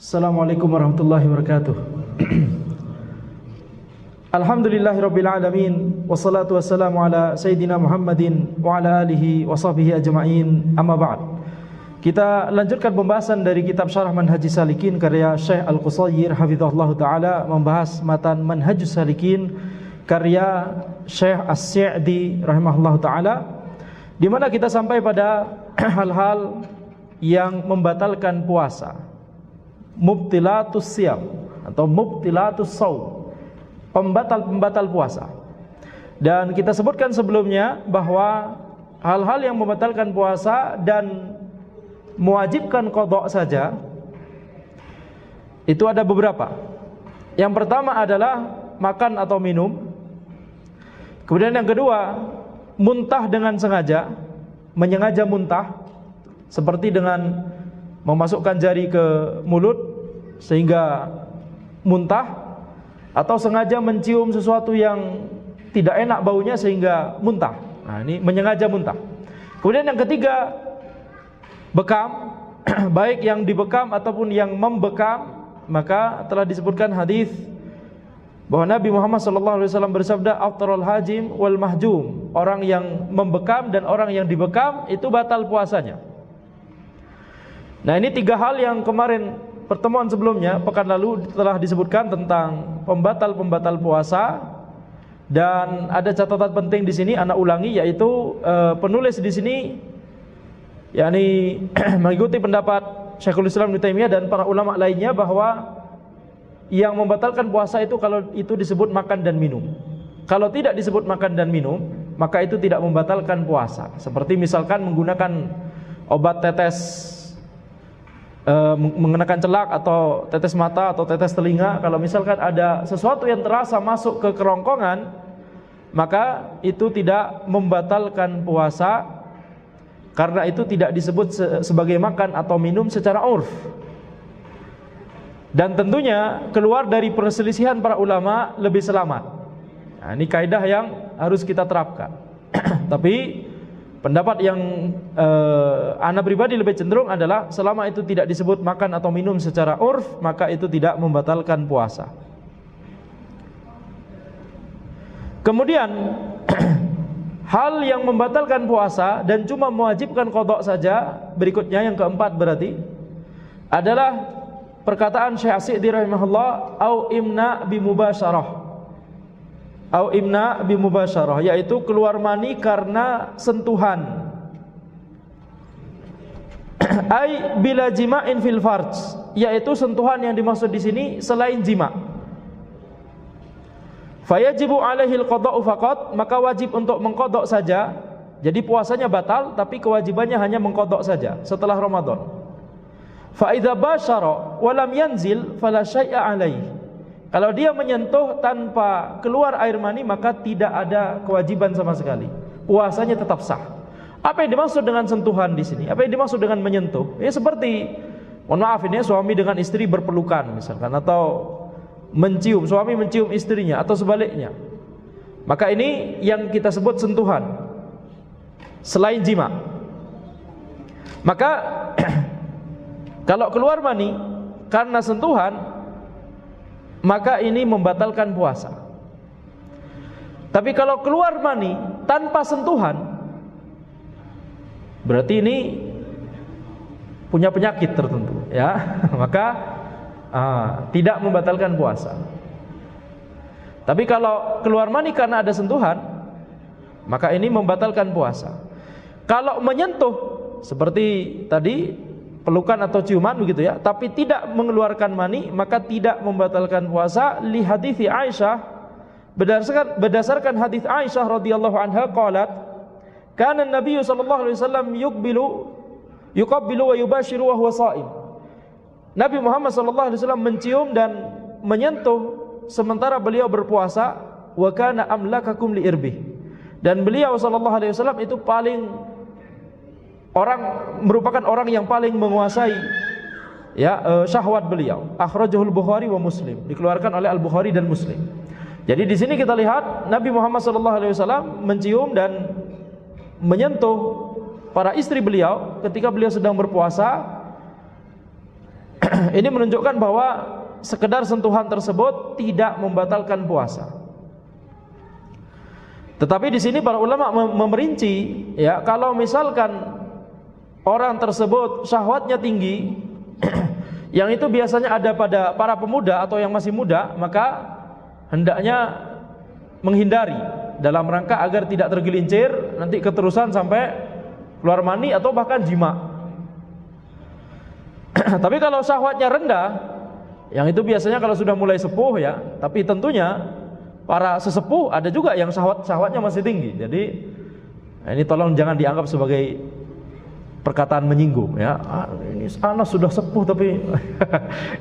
Assalamualaikum warahmatullahi wabarakatuh. Alhamdulillahirabbil alamin wassalatu wassalamu ala sayidina Muhammadin wa ala alihi wa sahbihi ajma'in. Amma ba'd. Kita lanjutkan pembahasan dari kitab Syarah Manhajus Salikin karya Syekh Al-Qusayyir hafizahullah taala, membahas matan Manhajus Salikin karya Syekh As-Sa'di rahimahullah taala, di mana kita sampai pada hal-hal yang membatalkan puasa, mubtilatus siyam atau mubtilatus shaum, pembatal-pembatal puasa. Dan kita sebutkan sebelumnya bahwa hal-hal yang membatalkan puasa dan mewajibkan qada saja itu ada beberapa. Yang pertama adalah makan atau minum. Kemudian yang kedua, muntah dengan sengaja, menyengaja muntah, seperti dengan memasukkan jari ke mulut sehingga muntah, atau sengaja mencium sesuatu yang tidak enak baunya sehingga muntah. Nah, ini menyengaja muntah. Kemudian yang ketiga, bekam, baik yang dibekam ataupun yang membekam. Maka telah disebutkan hadis bahwa Nabi Muhammad SAW bersabda, aftarul hajim wal mahjum, orang yang membekam dan orang yang dibekam itu batal puasanya. Nah, ini tiga hal yang kemarin pertemuan sebelumnya, pekan lalu, telah disebutkan tentang pembatal-pembatal puasa. Dan ada catatan penting di sini, anak ulangi, yaitu penulis di sini yakni mengikuti pendapat Syekhul Islam Ibnu Taimiyah dan para ulama lainnya bahwa yang membatalkan puasa itu kalau itu disebut makan dan minum. Kalau tidak disebut makan dan minum, maka itu tidak membatalkan puasa. Seperti misalkan menggunakan obat tetes, mengenakan celak atau tetes mata atau tetes telinga. Kalau misalkan ada sesuatu yang terasa masuk ke kerongkongan, maka itu tidak membatalkan puasa, karena itu tidak disebut sebagai makan atau minum secara urf. Dan tentunya keluar dari perselisihan para ulama lebih selamat. Nah, ini kaidah yang harus kita terapkan. Tapi pendapat yang ana pribadi lebih cenderung adalah selama itu tidak disebut makan atau minum secara urf, maka itu tidak membatalkan puasa. Kemudian hal yang membatalkan puasa dan cuma mewajibkan qada saja, berikutnya yang keempat berarti adalah perkataan Syekh As-Sa'di rahimahullah, au imna bimubasyarah, au imna bimubasyarah, yaitu keluar mani karena sentuhan. Ai bila jima'in fil farj, yaitu sentuhan yang dimaksud di sini selain jima. Fayajibu alaihi al-qada'u faqat, maka wajib untuk mengqada saja. Jadi puasanya batal tapi kewajibannya hanya mengqada saja setelah Ramadan. Fa idza basyara wa lam yanzil fala syai'a alaihi. Kalau dia menyentuh tanpa keluar air mani, maka tidak ada kewajiban sama sekali. Puasanya tetap sah. Apa yang dimaksud dengan sentuhan di sini? Apa yang dimaksud dengan menyentuh? Ya seperti, mohon maaf ini, suami dengan istri berpelukan misalkan, atau mencium, suami mencium istrinya atau sebaliknya. Maka ini yang kita sebut sentuhan selain jima. Maka kalau keluar mani karena sentuhan, maka ini membatalkan puasa. Tapi kalau keluar mani tanpa sentuhan, berarti ini punya penyakit tertentu, ya. Maka tidak membatalkan puasa. Tapi kalau keluar mani karena ada sentuhan, maka ini membatalkan puasa. Kalau menyentuh seperti tadi, pelukan atau ciuman begitu ya, tapi tidak mengeluarkan mani, maka tidak membatalkan puasa. Li hadits Aisyah, berdasarkan hadis Aisyah radhiyallahu anha, qalat kana an-nabiy sallallahu alaihi wasallam yuqabbilu wa yubashiru wa huwa shaim. Nabi Muhammad sallallahu alaihi wasallam mencium dan menyentuh sementara beliau berpuasa. Wa kana amlakakum li irbih, dan beliau sallallahu alaihi wasallam itu merupakan orang yang paling menguasai syahwat beliau. Akhrajahul Bukhari wa Muslim, dikeluarkan oleh Al-Bukhari dan Muslim. Jadi di sini kita lihat Nabi Muhammad SAW mencium dan menyentuh para istri beliau ketika beliau sedang berpuasa Ini menunjukkan bahwa sekedar sentuhan tersebut tidak membatalkan puasa. Tetapi di sini para ulama memerinci, ya, kalau misalkan orang tersebut syahwatnya tinggi, yang itu biasanya ada pada para pemuda atau yang masih muda, maka hendaknya menghindari dalam rangka agar tidak tergelincir nanti keterusan sampai keluar mani atau bahkan jima. Tapi kalau syahwatnya rendah, yang itu biasanya kalau sudah mulai sepuh, ya, tapi tentunya para sesepuh ada juga yang syahwatnya masih tinggi. Jadi ini tolong jangan dianggap sebagai perkataan menyinggung, ya. Ini anak sudah sepuh tapi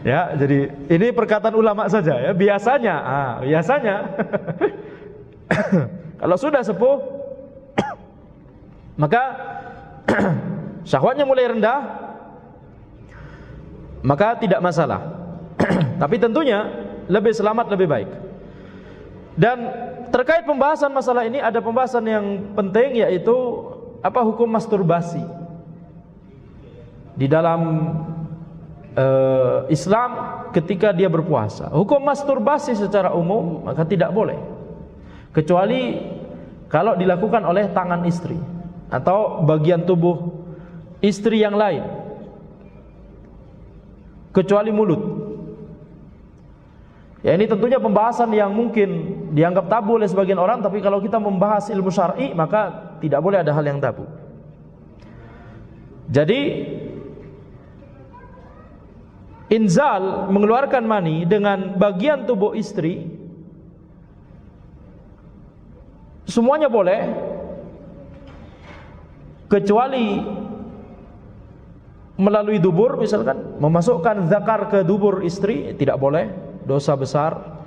ya, jadi ini perkataan ulama saja, ya. Biasanya kalau sudah sepuh maka syahwatnya mulai rendah, maka tidak masalah. Tapi tentunya lebih selamat, lebih baik. Dan terkait pembahasan masalah ini ada pembahasan yang penting, yaitu apa hukum masturbasi di dalam Islam ketika dia berpuasa. Hukum masturbasi secara umum maka tidak boleh, kecuali kalau dilakukan oleh tangan istri atau bagian tubuh istri yang lain, kecuali mulut. Ya, ini tentunya pembahasan yang mungkin dianggap tabu oleh sebagian orang, tapi kalau kita membahas ilmu syar'i maka tidak boleh ada hal yang tabu. Jadi inzal, mengeluarkan mani dengan bagian tubuh istri, semuanya boleh, kecuali melalui dubur, misalkan memasukkan zakar ke dubur istri, tidak boleh, dosa besar.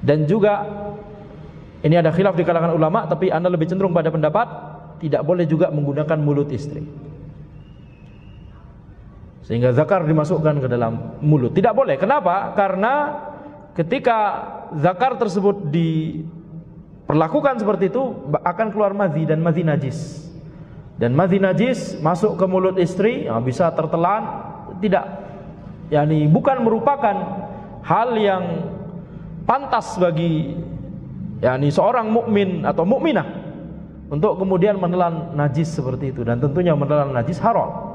Dan juga ini ada khilaf di kalangan ulama, tapi anda lebih cenderung pada pendapat tidak boleh juga menggunakan mulut istri, sehingga zakar dimasukkan ke dalam mulut. Tidak boleh. Kenapa? Karena ketika zakar tersebut diperlakukan seperti itu akan keluar madhi, dan madhi najis. Dan madhi najis masuk ke mulut istri, bisa tertelan, tidak, yakni bukan merupakan hal yang pantas bagi yakni seorang mukmin atau mukminah untuk kemudian menelan najis seperti itu. Dan tentunya menelan najis haram.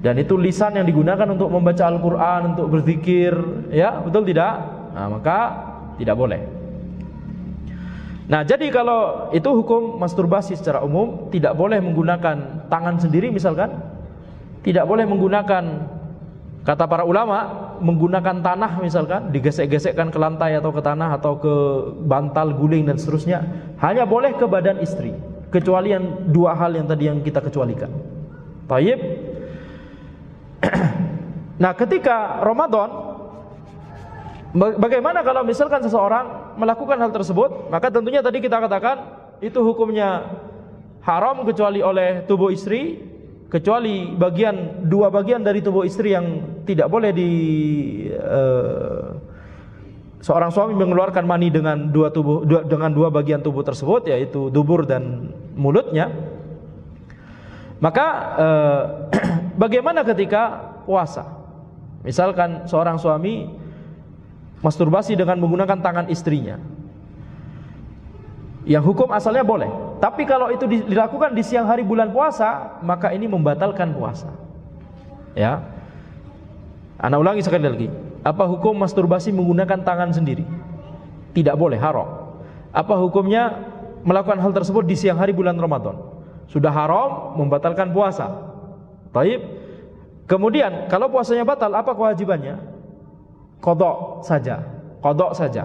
Dan itu lisan yang digunakan untuk membaca Al-Quran, untuk berzikir, ya, betul tidak? Nah, maka tidak boleh. Nah, jadi kalau itu hukum masturbasi secara umum, tidak boleh menggunakan tangan sendiri misalkan, tidak boleh menggunakan, kata para ulama, menggunakan tanah misalkan, digesek-gesekkan ke lantai atau ke tanah atau ke bantal, guling dan seterusnya. Hanya boleh ke badan istri, kecuali yang dua hal yang tadi yang kita kecualikan. Taib. Nah, ketika Ramadan, bagaimana kalau misalkan seseorang melakukan hal tersebut? Maka tentunya tadi kita katakan itu hukumnya haram kecuali oleh tubuh istri, kecuali dua bagian dari tubuh istri yang tidak boleh seorang suami mengeluarkan mani dengan dua bagian tubuh tersebut, yaitu dubur dan mulutnya. Maka bagaimana ketika puasa? Misalkan seorang suami masturbasi dengan menggunakan tangan istrinya, yang hukum asalnya boleh. Tapi kalau itu dilakukan di siang hari bulan puasa, maka ini membatalkan puasa. Ya, ana ulangi sekali lagi. Apa hukum masturbasi menggunakan tangan sendiri? Tidak boleh, haram. Apa hukumnya melakukan hal tersebut di siang hari bulan Ramadan? Sudah haram, membatalkan puasa. Taib. Kemudian kalau puasanya batal, apa kewajibannya? Qadha saja.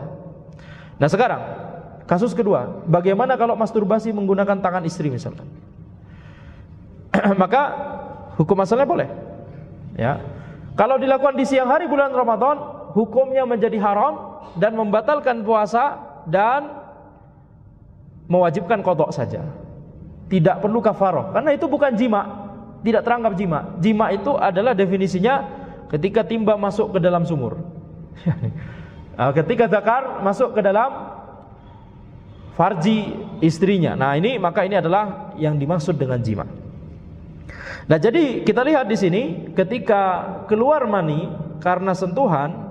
Nah, sekarang kasus kedua, bagaimana kalau masturbasi menggunakan tangan istri misalkan? Maka hukum asalnya boleh. Ya. Kalau dilakukan di siang hari bulan Ramadan, hukumnya menjadi haram dan membatalkan puasa dan mewajibkan qadha saja. Tidak perlu kafarah, karena itu bukan jima, tidak teranggap jima. Jima itu adalah definisinya ketika timba masuk ke dalam sumur. Ketika zakar masuk ke dalam farji istrinya. Nah, maka ini adalah yang dimaksud dengan jima. Nah, jadi kita lihat di sini ketika keluar mani karena sentuhan,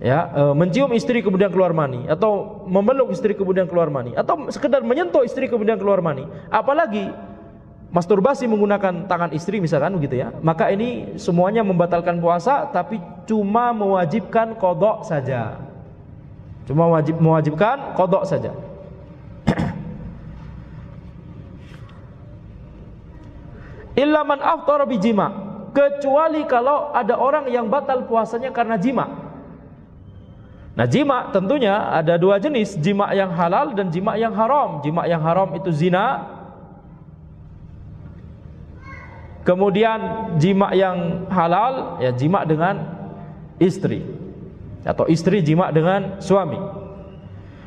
ya, mencium istri kemudian keluar mani, atau memeluk istri kemudian keluar mani, atau sekedar menyentuh istri kemudian keluar mani, apalagi masturbasi menggunakan tangan istri misalkan begitu ya, maka ini semuanya membatalkan puasa, tapi cuma mewajibkan qada saja. Cuma mewajibkan qada saja. Illa man aftara bijima, kecuali kalau ada orang yang batal puasanya karena jima. Nah, jima tentunya ada dua jenis, jima yang halal dan jima yang haram. Jima yang haram itu zina. Kemudian jima yang halal ya jima dengan istri, atau istri jima dengan suami.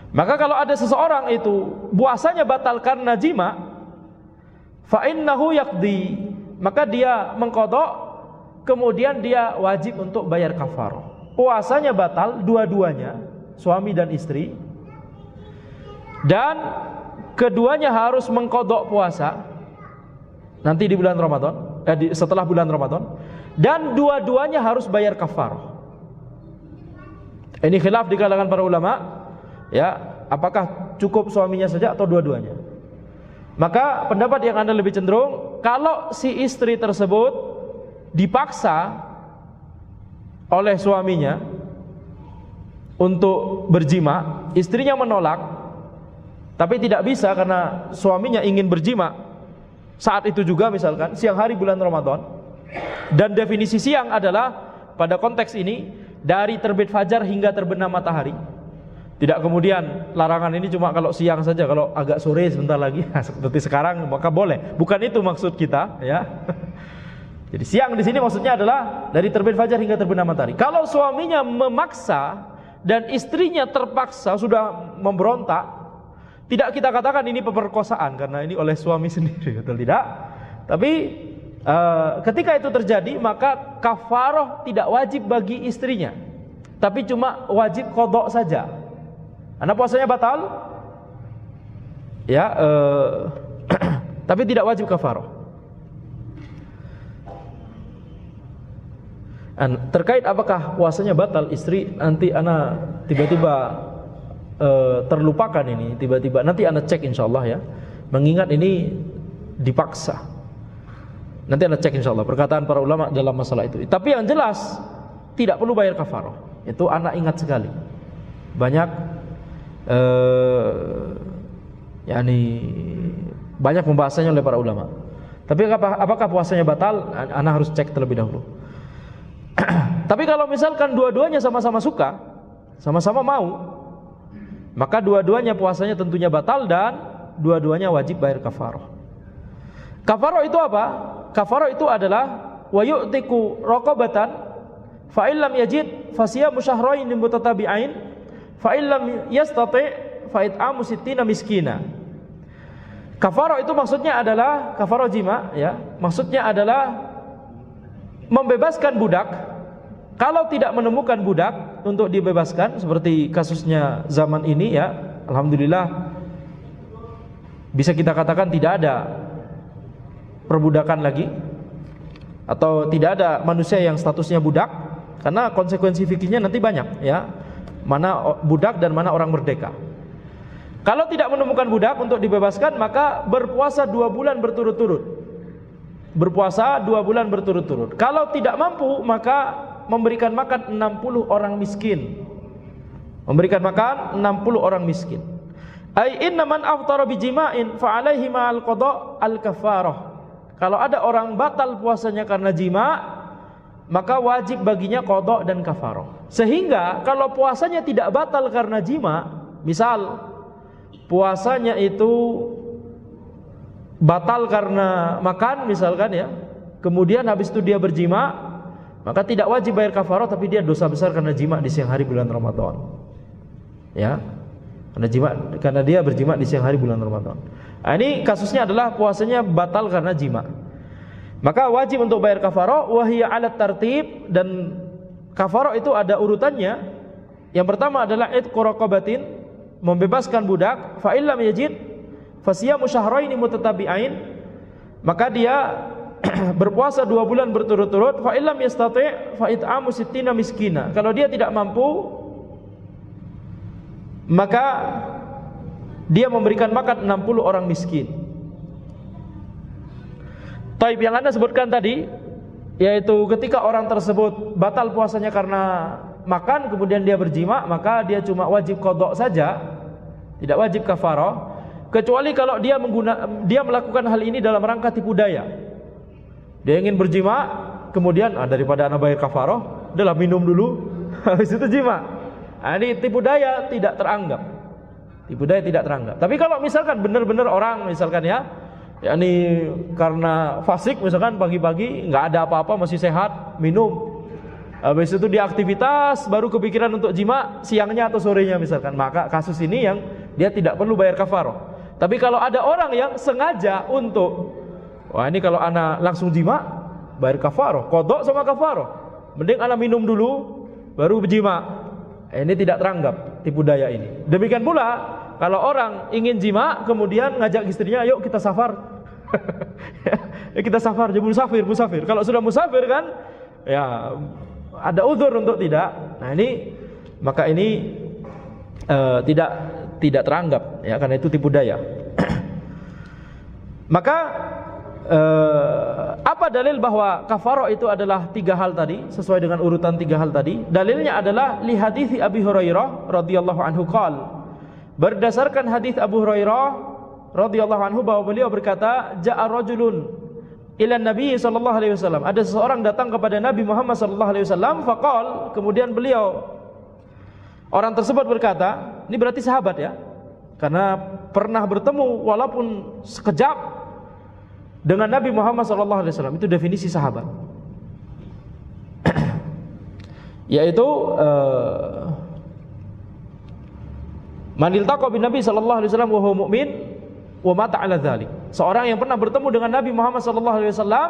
Maka kalau ada seseorang itu puasanya batal karena jima, fa innahu yaqdi, maka dia mengqadha, kemudian dia wajib untuk bayar kafarah. Puasanya batal dua-duanya, suami dan istri, dan keduanya harus mengqadha puasa nanti di bulan Ramadan, setelah bulan Ramadan, dan dua-duanya harus bayar kafarah. Ini khilaf di kalangan para ulama, ya, apakah cukup suaminya saja atau dua-duanya. Maka pendapat yang Anda lebih cenderung, kalau si istri tersebut dipaksa oleh suaminya untuk berjima, istrinya menolak, tapi tidak bisa karena suaminya ingin berjima saat itu juga, misalkan siang hari bulan Ramadan, dan definisi siang adalah pada konteks ini dari terbit fajar hingga terbenam matahari. Tidak kemudian larangan ini cuma kalau siang saja, kalau agak sore sebentar lagi seperti sekarang maka boleh. Bukan itu maksud kita, ya. Jadi siang di sini maksudnya adalah dari terbit fajar hingga terbenam matahari. Kalau suaminya memaksa dan istrinya terpaksa, sudah memberontak, tidak kita katakan ini pemerkosaan karena ini oleh suami sendiri, betul tidak? Tapi ketika itu terjadi, maka kafarah tidak wajib bagi istrinya, tapi cuma wajib qadha saja. Karena puasanya batal, ya, tapi tidak wajib kafarah. Terkait apakah puasanya batal istri, nanti ana tiba-tiba terlupakan ini, tiba-tiba nanti ana cek insyaallah ya. Mengingat ini dipaksa. Nanti ana cek insyaallah perkataan para ulama dalam masalah itu. Tapi yang jelas tidak perlu bayar kafarah. Itu ana ingat sekali. Banyak banyak pembahasannya oleh para ulama. Tapi apakah puasanya batal? Ana harus cek terlebih dahulu. Tapi kalau misalkan dua-duanya sama-sama suka, sama-sama mau, maka dua-duanya puasanya tentunya batal dan dua-duanya wajib bayar kafarah. Kafarah itu apa? Kafarah itu adalah wa yu'tiku raqabatan fa illam yajid fasiyamu syahrayn mutatabi'ain fa illam yastati' fa it'amu sittina miskina. Kafarah itu maksudnya adalah kafarah jima, ya. Maksudnya adalah membebaskan budak. Kalau tidak menemukan budak untuk dibebaskan, seperti kasusnya zaman ini, ya, alhamdulillah bisa kita katakan tidak ada perbudakan lagi, atau tidak ada manusia yang statusnya budak, karena konsekuensi fikihnya nanti banyak, ya, mana budak dan mana orang merdeka. Kalau tidak menemukan budak untuk dibebaskan, maka berpuasa 2 bulan berturut-turut. Berpuasa 2 bulan berturut-turut. Kalau tidak mampu, maka memberikan makan 60 orang miskin. Memberikan makan 60 orang miskin. Ai inna man aftara bijima'in fa alaihi ma'al qada' al-kafarah. Kalau ada orang batal puasanya karena jima, maka wajib baginya qada' dan kafarah. Sehingga kalau puasanya tidak batal karena jima, misal puasanya itu batal karena makan misalkan, ya, kemudian habis itu dia berjima, maka tidak wajib bayar kafarah, tapi dia dosa besar karena jima di siang hari bulan Ramadan, ya, karena dia berjima di siang hari bulan Ramadan. Nah, ini kasusnya adalah puasanya batal karena jima, maka wajib untuk bayar kafarah. Wahiyya alat tartib, dan kafarah itu ada urutannya. Yang pertama adalah idqu raqabatin, membebaskan budak. Fa illam yajid fasiyamu syahrayn mutatabi'ain. maka dia berpuasa 2 bulan berturut-turut. Fa illam yastati' fa it'amu sittina miskina. Kalau dia tidak mampu, maka dia memberikan makan 60 orang miskin. Taib yang Anda sebutkan tadi, yaitu ketika orang tersebut batal puasanya karena makan kemudian dia berjima, maka dia cuma wajib qadha saja, tidak wajib kafarah, kecuali kalau dia melakukan hal ini dalam rangka tipu daya. Dia ingin berjima, kemudian daripada anak bayar kafarah, udahlah minum dulu, habis itu jima. Ini tipu daya tidak teranggap. Tipu daya tidak teranggap. Tapi kalau misalkan benar-benar orang misalkan ini karena fasik misalkan pagi-pagi nggak ada apa-apa masih sehat, minum. Habis itu dia aktivitas baru kepikiran untuk jima siangnya atau sorenya misalkan, maka kasus ini yang dia tidak perlu bayar kafarah. Tapi kalau ada orang yang sengaja untuk ini kalau anak langsung jima bayar kafarah, qadha sama kafarah. Mending anak minum dulu baru berjima. Ini tidak teranggap tipu daya ini. Demikian pula kalau orang ingin jima kemudian ngajak istrinya, "Yuk kita safar." Kita safar, jadi musafir. Kalau sudah musafir kan ya ada uzur untuk tidak. Nah, maka ini tidak teranggap ya, karena itu tipu daya. Maka apa dalil bahwa kafarah itu adalah 3 hal tadi, sesuai dengan urutan 3 hal tadi? Dalilnya adalah li hadits Abi Hurairah radhiyallahu anhu qala. Berdasarkan hadis Abu Hurairah radhiyallahu anhu bahwa beliau berkata, "Ja'a rajulun ila Nabi sallallahu alaihi wasallam." Ada seseorang datang kepada Nabi Muhammad sallallahu alaihi wasallam, faqal, kemudian orang tersebut berkata, ini berarti sahabat ya. Karena pernah bertemu walaupun sekejap dengan Nabi Muhammad SAW. Itu definisi sahabat. Yaitu man iltaqa bin Nabi sallallahu alaihi wasallam wa huwa mu'min wa mata 'ala dzalik. Seorang yang pernah bertemu dengan Nabi Muhammad sallallahu alaihi wasallam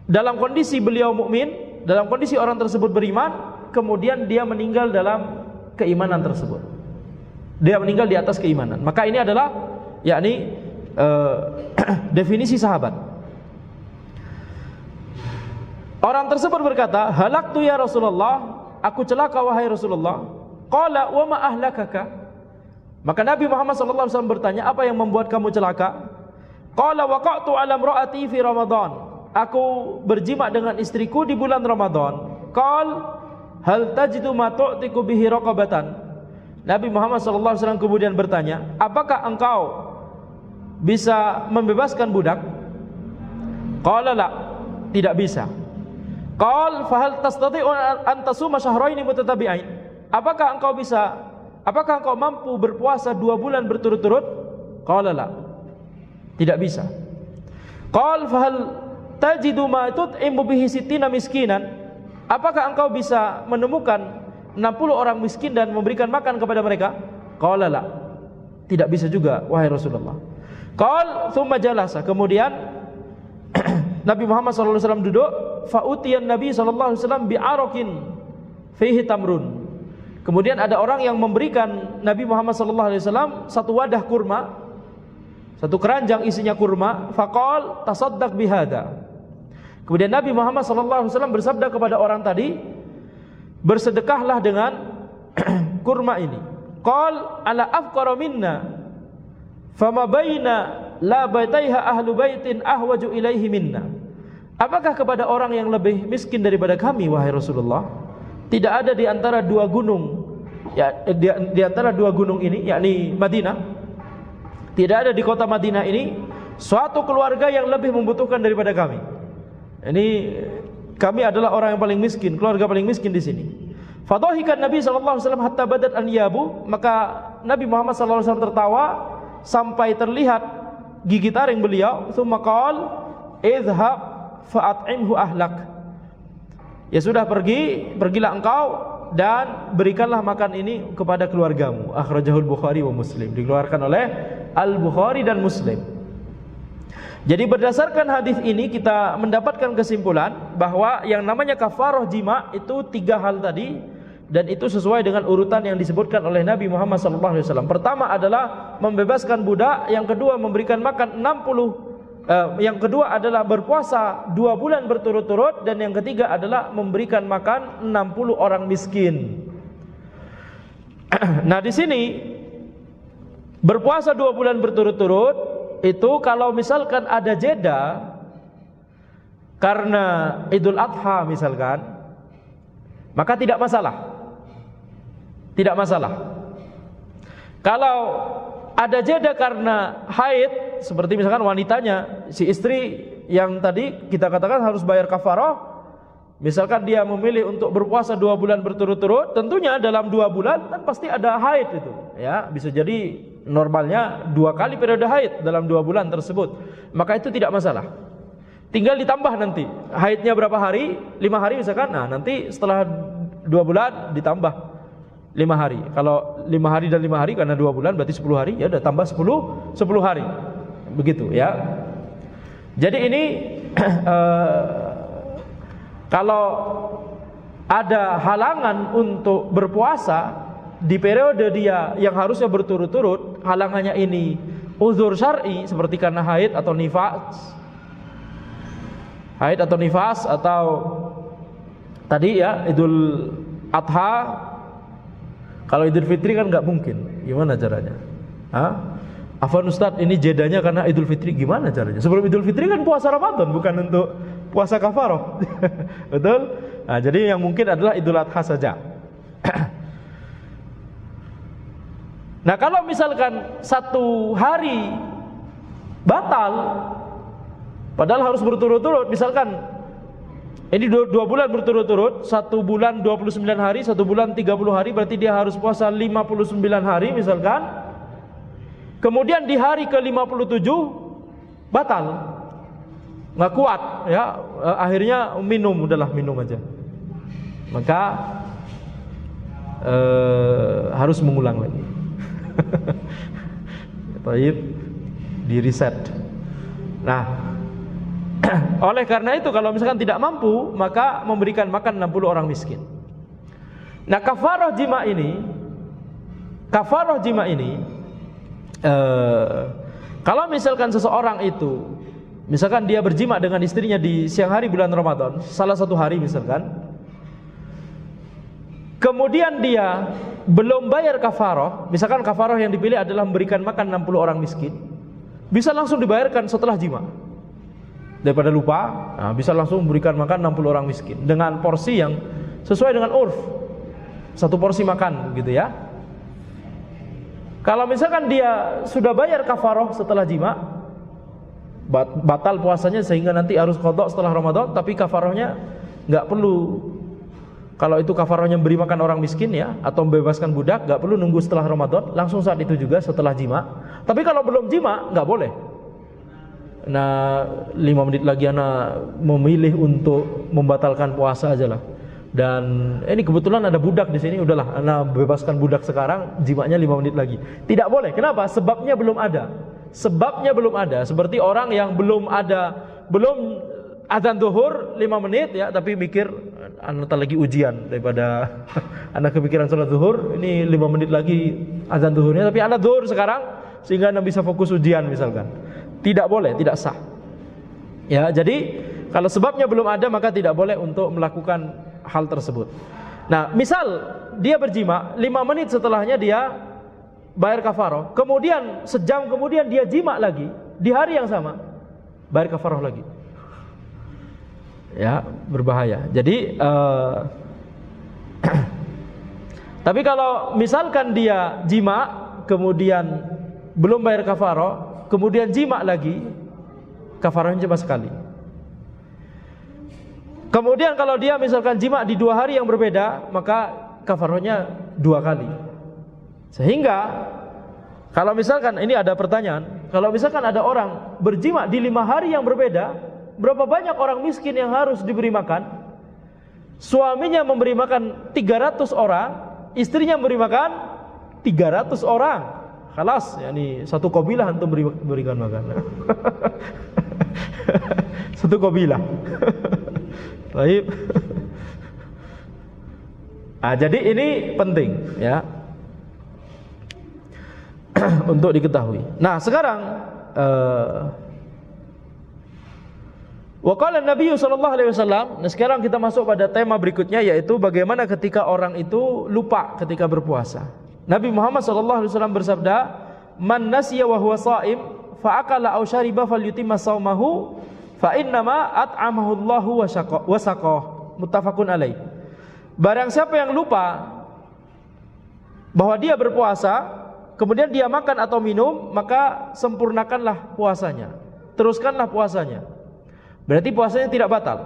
dalam kondisi beliau mukmin, dalam kondisi orang tersebut beriman, kemudian dia meninggal dalam keimanan tersebut. Dia meninggal di atas keimanan. Maka ini adalah definisi sahabat. Orang tersebut berkata, "Halaktu ya Rasulullah, aku celaka wahai Rasulullah." Qala wa ma ahlakaka? Maka Nabi Muhammad sallallahu alaihi wasallam bertanya, apa yang membuat kamu celaka? Qala waqa'tu 'ala imra'ati fi Ramadan. Aku berjima dengan istriku di bulan Ramadan. Qal hal tajidu ma tu'tiku bihi raqabatan? Nabi Muhammad sallallahu alaihi wasallam kemudian bertanya, apakah engkau bisa membebaskan budak? Qala la, tidak bisa. Qal fa hal tastati'u an tasuma syahrayn mutatabi'ain? Apakah engkau mampu berpuasa 2 bulan berturut-turut? Qala la, tidak bisa. Qal fa hal tajidu ma tut'imu bihi sittina miskinan? Apakah engkau bisa menemukan 60 orang miskin dan memberikan makan kepada mereka? Qala la, tidak bisa juga wahai Rasulullah. Qal thumma jalasa, kemudian Nabi Muhammad sallallahu alaihi wasallam duduk, fa utiyan Nabi sallallahu alaihi wasallam bi araqin fihi tamrun. Kemudian ada orang yang memberikan Nabi Muhammad sallallahu alaihi wasallam satu wadah kurma, satu keranjang isinya kurma. Faqal tasaddaq bihada. Kemudian Nabi Muhammad sallallahu alaihi wasallam bersabda kepada orang tadi, bersedekahlah dengan kurma ini. Qal ala afqara minna fama baina la baitaiha ahlu baitin ahwaju ilaihi minna. Apakah kepada orang yang lebih miskin daripada kami wahai Rasulullah? Tidak ada di antara 2 gunung, ya, di antara 2 gunung ini, yakni Madinah. Tidak ada di kota Madinah ini suatu keluarga yang lebih membutuhkan daripada kami. Ini kami adalah orang yang paling miskin, keluarga paling miskin di sini. Fadhahikan Nabi sallallahu alaihi wasallam hatta badat anyabu, maka Nabi Muhammad sallallahu alaihi wasallam tertawa sampai terlihat gigi taring beliau. Tsumma qala idhhab fa'at'imhu ahlak. Ya sudah, pergilah engkau dan berikanlah makan ini kepada keluargamu. Akhrajahul Bukhari wa Muslim, dikeluarkan oleh Al-Bukhari dan Muslim. Jadi berdasarkan hadis ini kita mendapatkan kesimpulan bahwa yang namanya kafarah jima itu 3 hal tadi, dan itu sesuai dengan urutan yang disebutkan oleh Nabi Muhammad SAW. Pertama adalah membebaskan budak, yang kedua memberikan makan 60 yang kedua adalah berpuasa 2 bulan berturut-turut, dan yang ketiga adalah memberikan makan 60 orang miskin. Nah, di sini berpuasa 2 bulan berturut-turut itu kalau misalkan ada jeda karena Idul Adha misalkan, maka tidak masalah. Tidak masalah. Kalau ada jeda karena haid, seperti misalkan wanitanya, si istri yang tadi kita katakan harus bayar kafarah, misalkan dia memilih untuk berpuasa 2 bulan berturut-turut, tentunya dalam 2 bulan kan pasti ada haid itu, ya, bisa jadi normalnya 2 kali periode haid dalam 2 bulan tersebut, maka itu tidak masalah. Tinggal ditambah nanti, haidnya berapa hari, 5 hari misalkan, nah nanti setelah 2 bulan ditambah 5 hari. Kalau 5 hari dan 5 hari karena 2 bulan berarti 10 hari, ya udah tambah 10 hari. Begitu ya. Jadi ini kalau ada halangan untuk berpuasa di periode dia yang harusnya berturut-turut, halangannya ini uzur syar'i seperti karena haid atau nifas atau tadi ya Idul Adha. Kalau Idul Fitri kan nggak mungkin, gimana caranya? Afwan Ustadz, ini jedanya karena Idul Fitri, gimana caranya? Sebelum Idul Fitri kan puasa Ramadan, bukan untuk puasa kafarah. Betul? Nah, jadi yang mungkin adalah Idul Adha saja. Nah, kalau misalkan 1 hari batal, padahal harus berturut-turut, misalkan ini 2 bulan berturut-turut, 1 bulan 29 hari, 1 bulan 30 hari, berarti dia harus puasa 59 hari misalkan. Kemudian di hari ke-57 batal, nggak kuat, ya, akhirnya udahlah minum aja. Maka harus mengulang lagi. Baik, di reset. Nah, oleh karena itu kalau misalkan tidak mampu, maka memberikan makan 60 orang miskin. Nah, kafarah jima ini kalau misalkan seseorang itu, misalkan dia berjima dengan istrinya di siang hari bulan Ramadan, salah satu hari misalkan, kemudian dia belum bayar kafarah, misalkan kafarah yang dipilih adalah memberikan makan 60 orang miskin, bisa langsung dibayarkan setelah jima. Daripada lupa, nah, bisa langsung memberikan makan 60 orang miskin dengan porsi yang sesuai dengan urf, 1 porsi makan gitu ya. Kalau misalkan dia sudah bayar kafarah setelah jima, batal puasanya sehingga nanti harus qadha setelah Ramadan, tapi kafarahnya nggak perlu. Kalau itu kafarahnya beri makan orang miskin ya, atau membebaskan budak, nggak perlu nunggu setelah Ramadan, langsung saat itu juga setelah jima. Tapi kalau belum jima nggak boleh. Nah, 5 menit lagi anak memilih untuk membatalkan puasa aja lah. Dan ini kebetulan ada budak di sini, udahlah anak bebaskan budak sekarang, jimanya 5 menit lagi. Tidak boleh. Kenapa? Sebabnya belum ada. Seperti orang yang belum adzan zuhur 5 menit ya, tapi mikir anak lagi ujian, daripada anak kepikiran sholat zuhur, ini 5 menit lagi adzan zuhurnya, tapi anak zuhur sekarang sehingga anak bisa fokus ujian misalkan. Tidak boleh, tidak sah. Ya, jadi kalau sebabnya belum ada maka tidak boleh untuk melakukan hal tersebut. Nah, misal dia berjima, 5 menit setelahnya dia bayar kafarah, kemudian sejam kemudian dia jima lagi di hari yang sama, bayar kafarah lagi. Ya, berbahaya. Jadi tapi kalau misalkan dia jima kemudian belum bayar kafarah, kemudian jima lagi, kafarahnya cuma sekali. Kemudian kalau dia misalkan jima di 2 hari yang berbeda, maka kafarahnya 2 kali. Sehingga kalau misalkan ini ada pertanyaan, kalau misalkan ada orang berjima di 5 hari yang berbeda, berapa banyak orang miskin yang harus diberi makan? Suaminya memberi makan 300 orang, istrinya memberi makan 300 orang. Khalas, yakni satu kabilah untuk berikan makan. Satu kabilah. Baik. Nah, jadi ini penting ya untuk diketahui. Nah, sekarang Wa qala Nabi sallallahu alaihi wasallam. Nah, sekarang kita masuk pada tema berikutnya, yaitu bagaimana ketika orang itu lupa ketika berpuasa. Nabi Muhammad sallallahu alaihi wasallam bersabda, "Man nasiya wa huwa shaim fa akala aw syariba falyutimma shaumahu fa innama at'amahu Allahu wa saqah." Muttafaqun alaih. Barang siapa yang lupa bahwa dia berpuasa, kemudian dia makan atau minum, maka sempurnakanlah puasanya. Teruskanlah puasanya. Berarti puasanya tidak batal.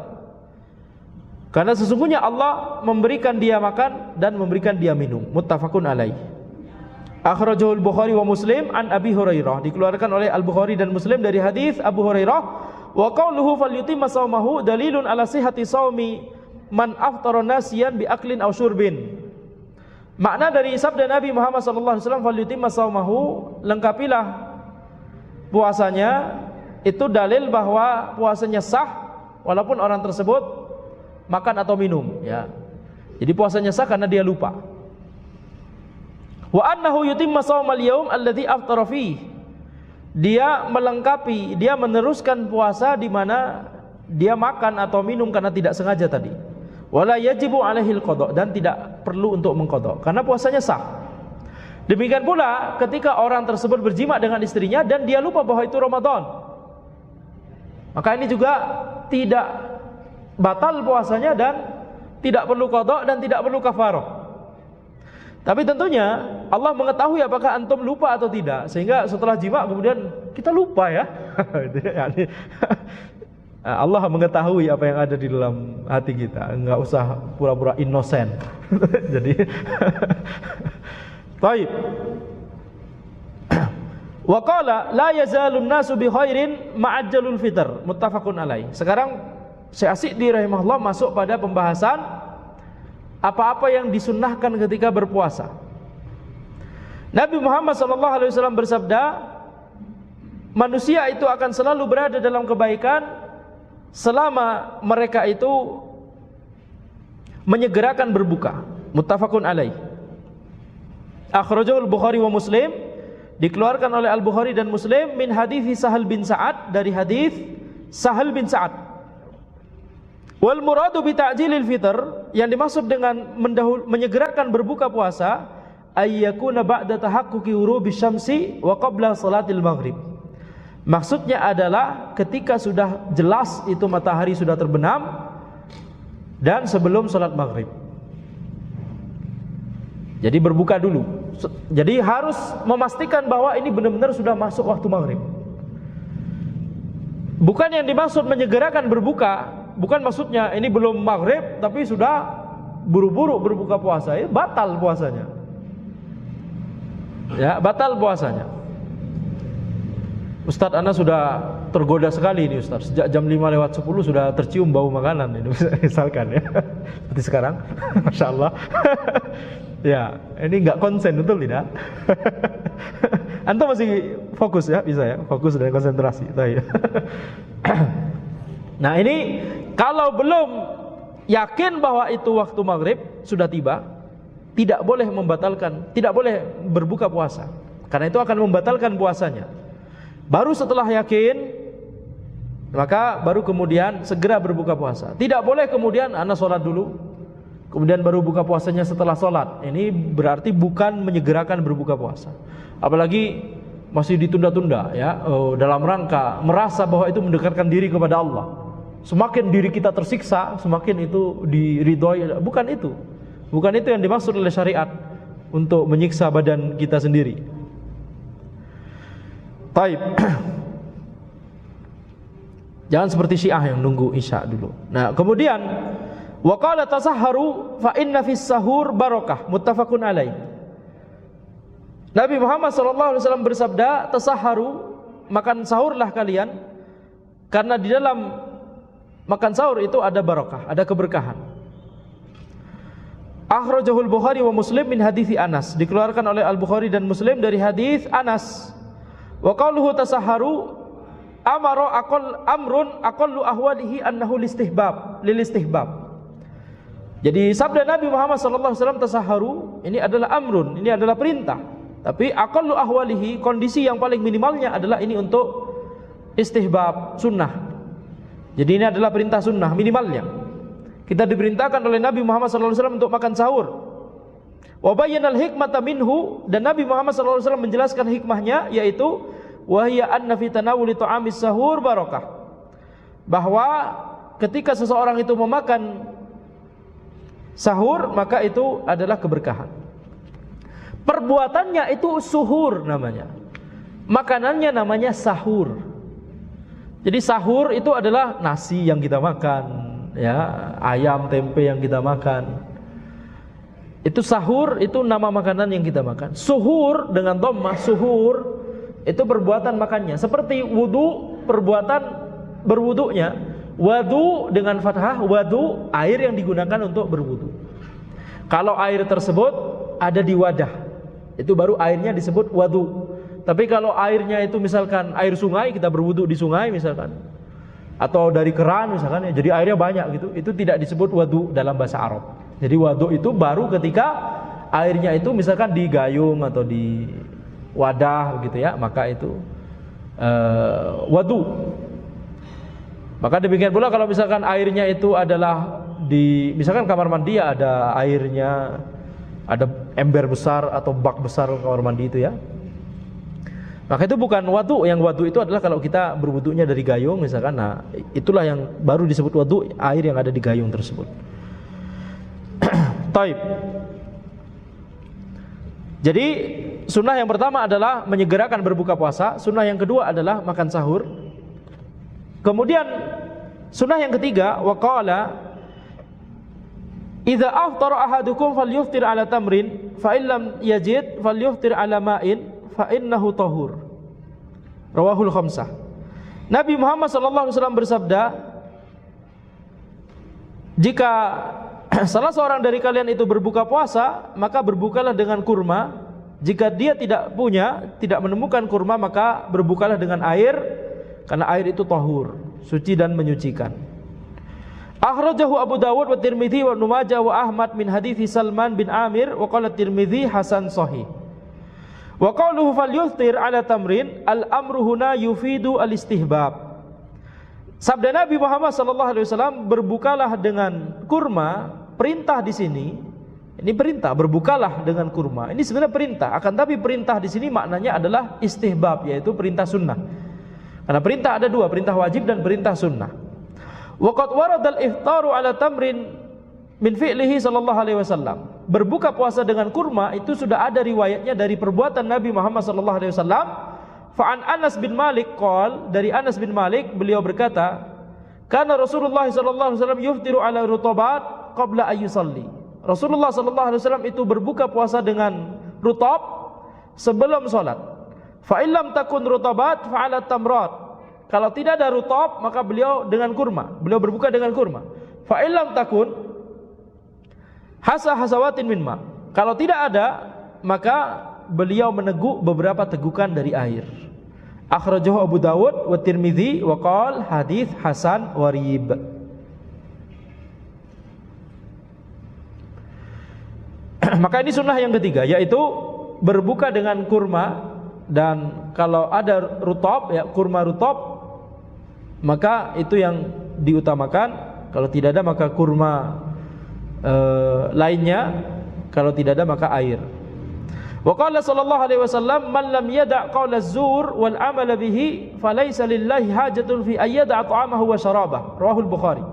Karena sesungguhnya Allah memberikan dia makan dan memberikan dia minum. Muttafaqun alaih. Akhrajahu al-Bukhari wa Muslim an Abi Hurairah. Dikeluarkan oleh Al-Bukhari dan Muslim dari hadis Abu Hurairah. Wa qauluhu falyutimma shaumahu dalilun ala sihhati shaumi man aftara nasiyan bi aklin aw syurbin. Makna dari sabda Nabi Muhammad sallallahu alaihi wasallam falyutimma shaumahu, lengkapilah puasanya, itu dalil bahwa puasanya sah walaupun orang tersebut makan atau minum, ya. Jadi puasanya sah karena dia lupa. Wa annahu yutimma shaumal yaum alladzi aftara fihi. Dia melengkapi, dia meneruskan puasa di mana dia makan atau minum karena tidak sengaja tadi. Wala yajibu alaihil qada, dan tidak perlu untuk mengqada karena puasanya sah. Demikian pula ketika orang tersebut berjima dengan istrinya dan dia lupa bahwa itu Ramadan, maka ini juga tidak batal puasanya dan tidak perlu qada dan tidak perlu kafarah. Tapi tentunya Allah mengetahui apakah antum lupa atau tidak, sehingga setelah jima kemudian kita lupa ya. Allah mengetahui apa yang ada di dalam hati kita, enggak usah pura-pura innocent. Jadi baik. Wa qala la yazalun nasu bi khairin ma'ajjalul fitr. Muttafaqun alaih. Sekarang Syekh As-Sa'di rahimahullah masuk pada pembahasan apa-apa yang disunnahkan ketika berpuasa. Nabi Muhammad sallallahu alaihi wasallam bersabda, manusia itu akan selalu berada dalam kebaikan selama mereka itu menyegerakan berbuka. Muttafaqun alaih. Akhrajahu al-Bukhari wa Muslim. Dikeluarkan oleh Al-Bukhari dan Muslim min hadits Sahal bin Sa'ad, dari hadis Sahal bin Sa'ad. Wal muradu bi ta'jilil fitr, yang dimaksud dengan menyegerakan berbuka puasa, ayyakuna ba'da tahaqquqi ghurubi syamsi wa qabla salatil maghrib. Maksudnya adalah ketika sudah jelas itu matahari sudah terbenam dan sebelum salat maghrib. Jadi berbuka dulu. Jadi harus memastikan bahwa ini benar-benar sudah masuk waktu maghrib. Bukan yang dimaksud menyegerakan berbuka, bukan maksudnya ini belum maghrib tapi sudah buru-buru berbuka puasa, ya batal puasanya. Ya, batal puasanya. Ustadz, Anda sudah tergoda sekali ini Ustadz. Sejak jam 5:10 sudah tercium bau makanan ini, misalkan ya. Seperti sekarang. Masya Allah. Ya, ini nggak konsen, betul tidak? Anda masih fokus ya, bisa ya, fokus dan konsentrasi. Nah ini kalau belum yakin bahwa itu waktu maghrib sudah tiba, tidak boleh membatalkan, tidak boleh berbuka puasa, karena itu akan membatalkan puasanya. Baru setelah yakin, maka baru kemudian segera berbuka puasa. Tidak boleh kemudian Anda sholat dulu, kemudian baru buka puasanya setelah sholat. Ini berarti bukan menyegerakan berbuka puasa. Apalagi masih ditunda-tunda ya, dalam rangka merasa bahwa itu mendekatkan diri kepada Allah. Semakin diri kita tersiksa, semakin itu diridhoi. Bukan itu. Bukan itu yang dimaksud oleh syariat untuk menyiksa badan kita sendiri. Taib. Jangan seperti Syiah yang nunggu Isya dulu. Nah, kemudian wa qala tasahharu fa inna fis sahur barakah. Muttafaqun alaih. Nabi Muhammad sallallahu alaihi wasallam bersabda, tasahharu, makan sahurlah kalian, karena di dalam makan sahur itu ada barakah, ada keberkahan. Akhrajahul Bukhari wa Muslim min hadithi Anas. Dikeluarkan oleh Al-Bukhari dan Muslim dari hadis Anas. Wa qauluhu tasahharu amara amrun aqallu ahwalihi annahu lil istihbab. Jadi sabda Nabi Muhammad sallallahu alaihi wasallam tasahharu ini adalah amrun, ini adalah perintah. Tapi aqallu ahwalihi, kondisi yang paling minimalnya adalah ini untuk istihbab, sunnah. Jadi ini adalah perintah sunnah minimalnya. Kita diperintahkan oleh Nabi Muhammad SAW untuk makan sahur. Wa bayyanal hikmata minhu, dan Nabi Muhammad SAW menjelaskan hikmahnya, yaitu wahya anna fi tanawuli ta'amis sahur barakah, bahwa ketika seseorang itu memakan sahur maka itu adalah keberkahan. Perbuatannya itu suhur namanya, makanannya namanya sahur. Jadi sahur itu adalah nasi yang kita makan, ya, ayam, tempe yang kita makan. Itu sahur, itu nama makanan yang kita makan. Suhur dengan dhammah, suhur itu perbuatan makannya. Seperti wudu, perbuatan berwudunya. Wadu dengan fathah, wadu air yang digunakan untuk berwudu. Kalau air tersebut ada di wadah, itu baru airnya disebut wadu. Tapi kalau airnya itu misalkan air sungai, kita berwudu di sungai misalkan, atau dari keran misalkan, ya, jadi airnya banyak gitu, itu tidak disebut wadu dalam bahasa Arab. Jadi wadu itu baru ketika airnya itu misalkan di gayung atau di wadah gitu ya, maka itu wadu. Maka demikian pula kalau misalkan airnya itu adalah di misalkan kamar mandi, ya, ada airnya, ada ember besar atau bak besar kamar mandi itu ya, maka itu bukan wadu. Yang wadu itu adalah kalau kita berwudunya dari gayung misalkan, nah itulah yang baru disebut wadu, air yang ada di gayung tersebut. Taib. Jadi sunnah yang pertama adalah menyegerakan berbuka puasa. Sunnah yang kedua adalah makan sahur. Kemudian sunnah yang ketiga, waqala idza aftara ahadukum falyuftir ala tamrin fa illam yajid falyuftir ala ma'in fa innahu tahur. Rawahul khamsah. Nabi Muhammad sallallahu alaihi wasallam bersabda, jika salah seorang dari kalian itu berbuka puasa, maka berbukalah dengan kurma. Jika dia tidak punya, tidak menemukan kurma, maka berbukalah dengan air, karena air itu tahur, suci dan menyucikan. Akhrajahu Abu Dawud wa Tirmidzi wa Ibnu Majah wa Ahmad min hadithi Salman bin Amir wa qala Tirmidzi hasan sahih. Wa qawluhu falyuftir ala tamrin, al-amru huna yufidu al-istihbab. Sabda Nabi Muhammad sallallahu alaihi wasallam, berbukalah dengan kurma. Perintah di sini, ini perintah, berbukalah dengan kurma. Ini sebenarnya perintah, akan tapi perintah di sini maknanya adalah istihbab, yaitu perintah sunnah. Karena perintah ada dua, perintah wajib dan perintah sunnah. Wa qad waradal iftaru ala tamrin min fi'lihi sallallahu alaihi wasallam. Berbuka puasa dengan kurma itu sudah ada riwayatnya dari perbuatan Nabi Muhammad sallallahu alaihi wasallam. Fa'an Anas bin Malik qol, dari Anas bin Malik beliau berkata, kana Rasulullah sallallahu alaihi wasallam yuftiru ala rutabat qabla ayyusalli. Rasulullah sallallahu alaihi wasallam itu berbuka puasa dengan rutab sebelum salat. Fa illam takun rutabat fa ala tamrat. Kalau tidak ada rutab, maka beliau dengan kurma. Beliau berbuka dengan kurma. Fa illam takun hasawatin min ma. Kalau tidak ada, maka beliau meneguk beberapa tegukan dari air. Akhrajahu Abu Dawud wa Tirmidzi wa qala hadits hasan warib. Maka ini sunnah yang ketiga, yaitu berbuka dengan kurma. Dan kalau ada rutab, ya kurma rutab, maka itu yang diutamakan. Kalau tidak ada maka kurma lainnya. Kalau tidak ada maka air. Wa qala sallallahu alaihi wasallam, man lam yada' qaula az-zur wal 'amala bihi falaysa lillahi hajatun fi ayyada' ta'amahu wa syarabah. Rawahul Bukhari.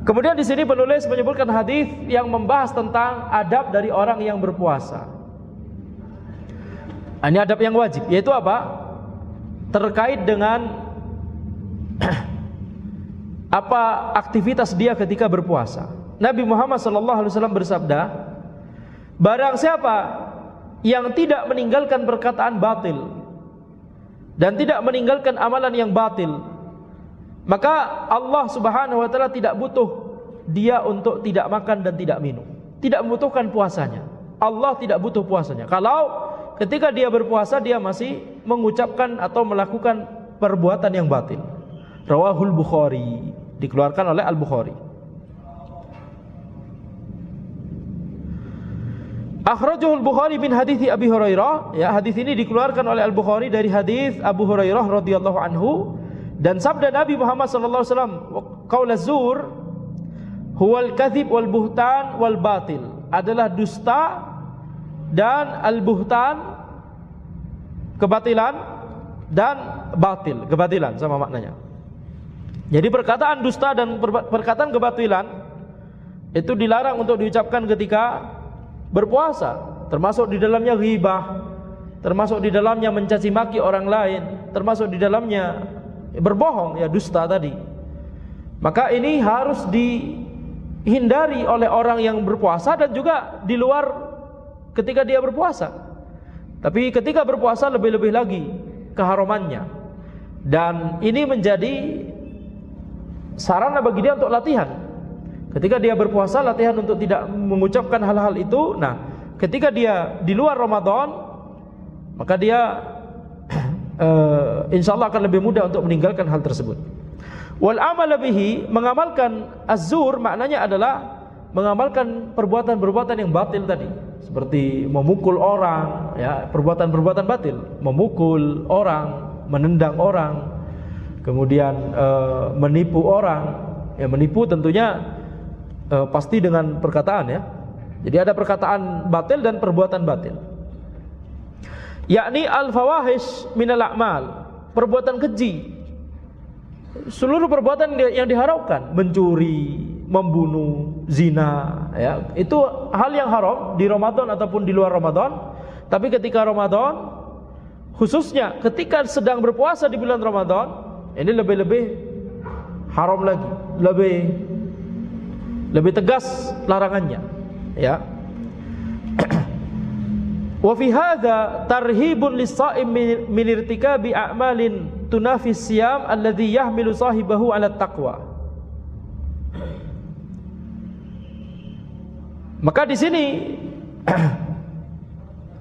Kemudian di sini penulis menyebutkan hadis yang membahas tentang adab dari orang yang berpuasa. Ini adab yang wajib, yaitu apa? Terkait dengan apa aktivitas dia ketika berpuasa. Nabi Muhammad SAW bersabda, barang siapa yang tidak meninggalkan perkataan batil dan tidak meninggalkan amalan yang batil, maka Allah Subhanahu wa taala tidak butuh dia untuk tidak makan dan tidak minum. Tidak membutuhkan puasanya. Allah tidak butuh puasanya. Kalau ketika dia berpuasa dia masih mengucapkan atau melakukan perbuatan yang batil. Rawahul Bukhari, dikeluarkan oleh Al-Bukhari. Akhrajahu Al-Bukhari min hadits Abi Hurairah. Ya, hadis ini dikeluarkan oleh Al-Bukhari dari hadis Abu Hurairah radhiyallahu anhu. Dan sabda Nabi Muhammad sallallahu alaihi wasallam, qaul az-zur huwal kadzib wal buhtan wal batil, adalah dusta dan al-buhtan, kebatilan, dan batil, kebatilan sama maknanya. Jadi perkataan dusta dan perkataan kebatilan itu dilarang untuk diucapkan ketika berpuasa, termasuk di dalamnya ghibah, termasuk di dalamnya mencaci maki orang lain, termasuk di dalamnya berbohong, ya dusta tadi. Maka ini harus dihindari oleh orang yang berpuasa dan juga di luar ketika dia berpuasa. Tapi ketika berpuasa lebih-lebih lagi keharamannya. Dan ini menjadi sarana bagi dia untuk latihan. Ketika dia berpuasa, latihan untuk tidak mengucapkan hal-hal itu. Nah, ketika dia di luar Ramadan, maka dia insya Allah akan lebih mudah untuk meninggalkan hal tersebut. Wal amal bihi, mengamalkan az-zur maknanya adalah mengamalkan perbuatan-perbuatan yang batil tadi, seperti memukul orang, ya, perbuatan-perbuatan batil, memukul orang, menendang orang, kemudian menipu orang. Ya, menipu tentunya pasti dengan perkataan, ya. Jadi ada perkataan batil dan perbuatan batil. Yakni al-fawahish minal a'mal, perbuatan keji, seluruh perbuatan yang diharamkan, mencuri, membunuh, zina, ya, itu hal yang haram di Ramadan ataupun di luar Ramadan. Tapi ketika Ramadan, khususnya ketika sedang berpuasa di bulan Ramadan, ini lebih-lebih haram lagi, lebih tegas larangannya, ya. Wa fi hadza tarhibun lis-sha'im min irtikabi a'malin tunafi siyam alladhi yahmilu sahibahu 'ala taqwa. Maka di sini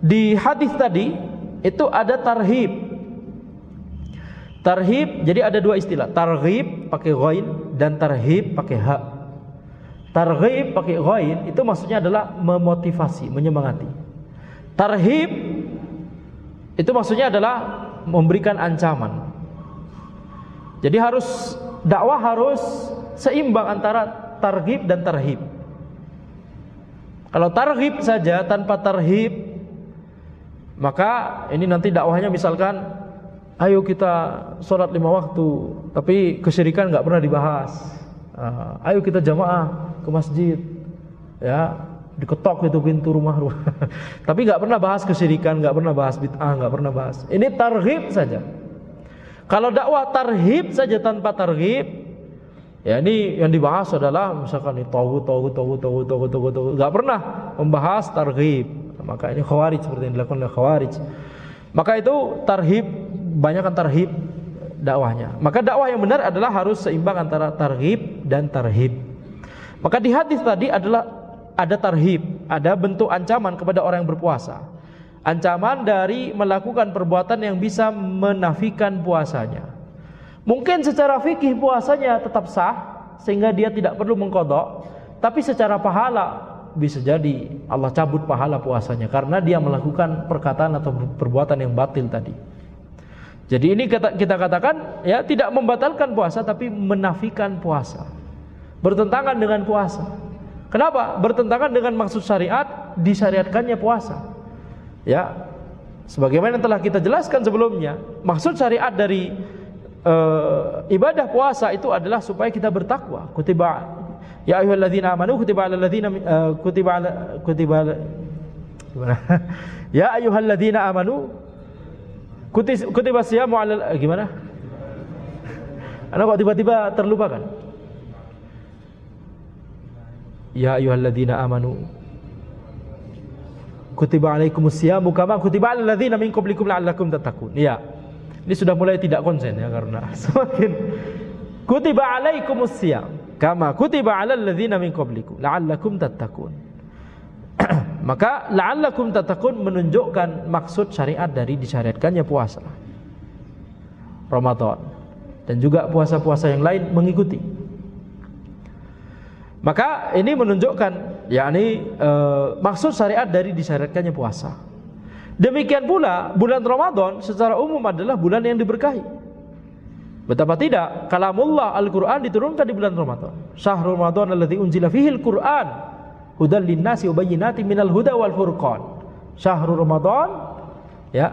di hadis tadi itu ada tarhib. Tarhib, jadi ada dua istilah, targhib pakai ghain dan tarhib pakai ha. Targhib pakai ghain itu maksudnya adalah memotivasi, menyemangati. Tarhib itu maksudnya adalah memberikan ancaman. Jadi dakwah harus seimbang antara targhib dan tarhib. Kalau targhib saja tanpa tarhib, maka ini nanti dakwahnya misalkan, ayo kita sholat 5 waktu, tapi kesyirikan nggak pernah dibahas. Ayo kita jamaah ke masjid, ya, diketok itu pintu rumah. Tapi nggak pernah bahas kesyirikan, nggak pernah bahas bid'ah, nggak pernah bahas. Ini targhib saja. Kalau dakwah tarhib saja tanpa targhib, ya ini yang dibahas adalah misalkan tauhid, nggak pernah membahas targhib. Maka ini khawarij, seperti yang dilakukan oleh khawarij. Maka itu tarhib, banyakkan tarhib dakwahnya. Maka dakwah yang benar adalah harus seimbang antara targhib dan tarhib. Maka di hadis tadi ada tarhib, ada bentuk ancaman kepada orang yang berpuasa. Ancaman dari melakukan perbuatan yang bisa menafikan puasanya. Mungkin secara fikih puasanya tetap sah sehingga dia tidak perlu mengqadha, tapi secara pahala bisa jadi Allah cabut pahala puasanya karena dia melakukan perkataan atau perbuatan yang batil tadi. Jadi ini kita katakan, ya, tidak membatalkan puasa tapi menafikan puasa. Bertentangan dengan puasa. Kenapa? Bertentangan dengan maksud syariat, disyariatkannya puasa. Ya, sebagaimana telah kita jelaskan sebelumnya, maksud syariat dari ibadah puasa itu adalah supaya kita bertakwa. Kutiba ya ayyuhalladzina amanu kutiba alal ladzina ya ayyuhalladzina amanu kutiba siyamu alal gimana? Ana kok tiba-tiba terlupakan. Ya ayyuhalladzina amanu kutiba alaikumus siyamu kama kutiba alal ladzina min qablikum la'allakum tattaqun. Ya. Ini sudah mulai tidak konsen, ya, karena semakin kutiba alaikumus siyam kama kutiba alal ladzina min qablikum la'allakum tattaqun. Maka la'allakum tattaqun menunjukkan maksud syariat dari disyariatkannya puasa Ramadan dan juga puasa-puasa yang lain mengikuti. Maka ini menunjukkan, yakni maksud syariat dari disyariatkannya puasa. Demikian pula bulan Ramadan secara umum adalah bulan yang diberkahi. Betapa tidak, kalamullah Al-Quran diturunkan di bulan Ramadan. Syahrul Ramadan alladzi unzila fihil Quran hudal linnasi wa bayyinatin minal huda wal furqan. Syahrul Ramadan, ya,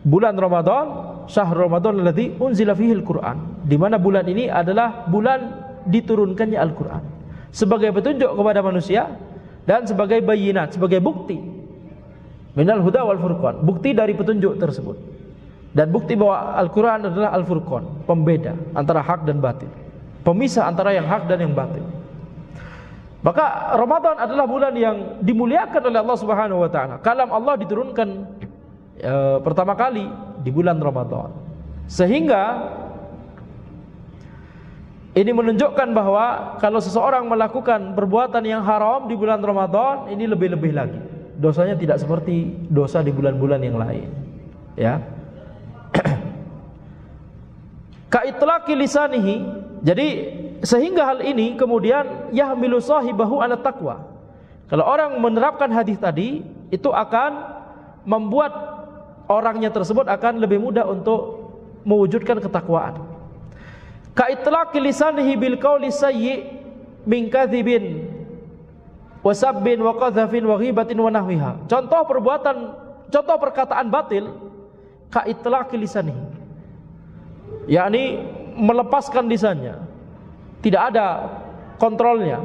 bulan Ramadan, syahrul Ramadan alladzi unzila fihil Quran, di mana bulan ini adalah bulan diturunkannya Al-Quran sebagai petunjuk kepada manusia dan sebagai bayyinat, sebagai bukti minal huda wal furqan, bukti dari petunjuk tersebut. Dan bukti bahwa Al-Quran adalah Al-Furqan, pembeda antara hak dan batil, pemisah antara yang hak dan yang batil. Maka Ramadan adalah bulan yang dimuliakan oleh Allah Subhanahu wa taala. Kalam Allah diturunkan pertama kali di bulan Ramadan. Sehingga ini menunjukkan bahwa kalau seseorang melakukan perbuatan yang haram di bulan Ramadan, ini lebih-lebih lagi. Dosanya tidak seperti dosa di bulan-bulan yang lain. Ya. Kaitlaqi lisanihi, jadi sehingga hal ini kemudian yahmilu sahibahu ala taqwa. Kalau orang menerapkan hadis tadi, itu akan membuat orangnya tersebut akan lebih mudah untuk mewujudkan ketakwaan. Kaitlaqi lisanihi bil qauli sayyi min kadzibin wa sabbin wa qadzafin wa ghibatin wa nahwiha. Contoh perkataan batil, kaitlaqi lisanihi, yakni melepaskan lisannya, tidak ada kontrolnya,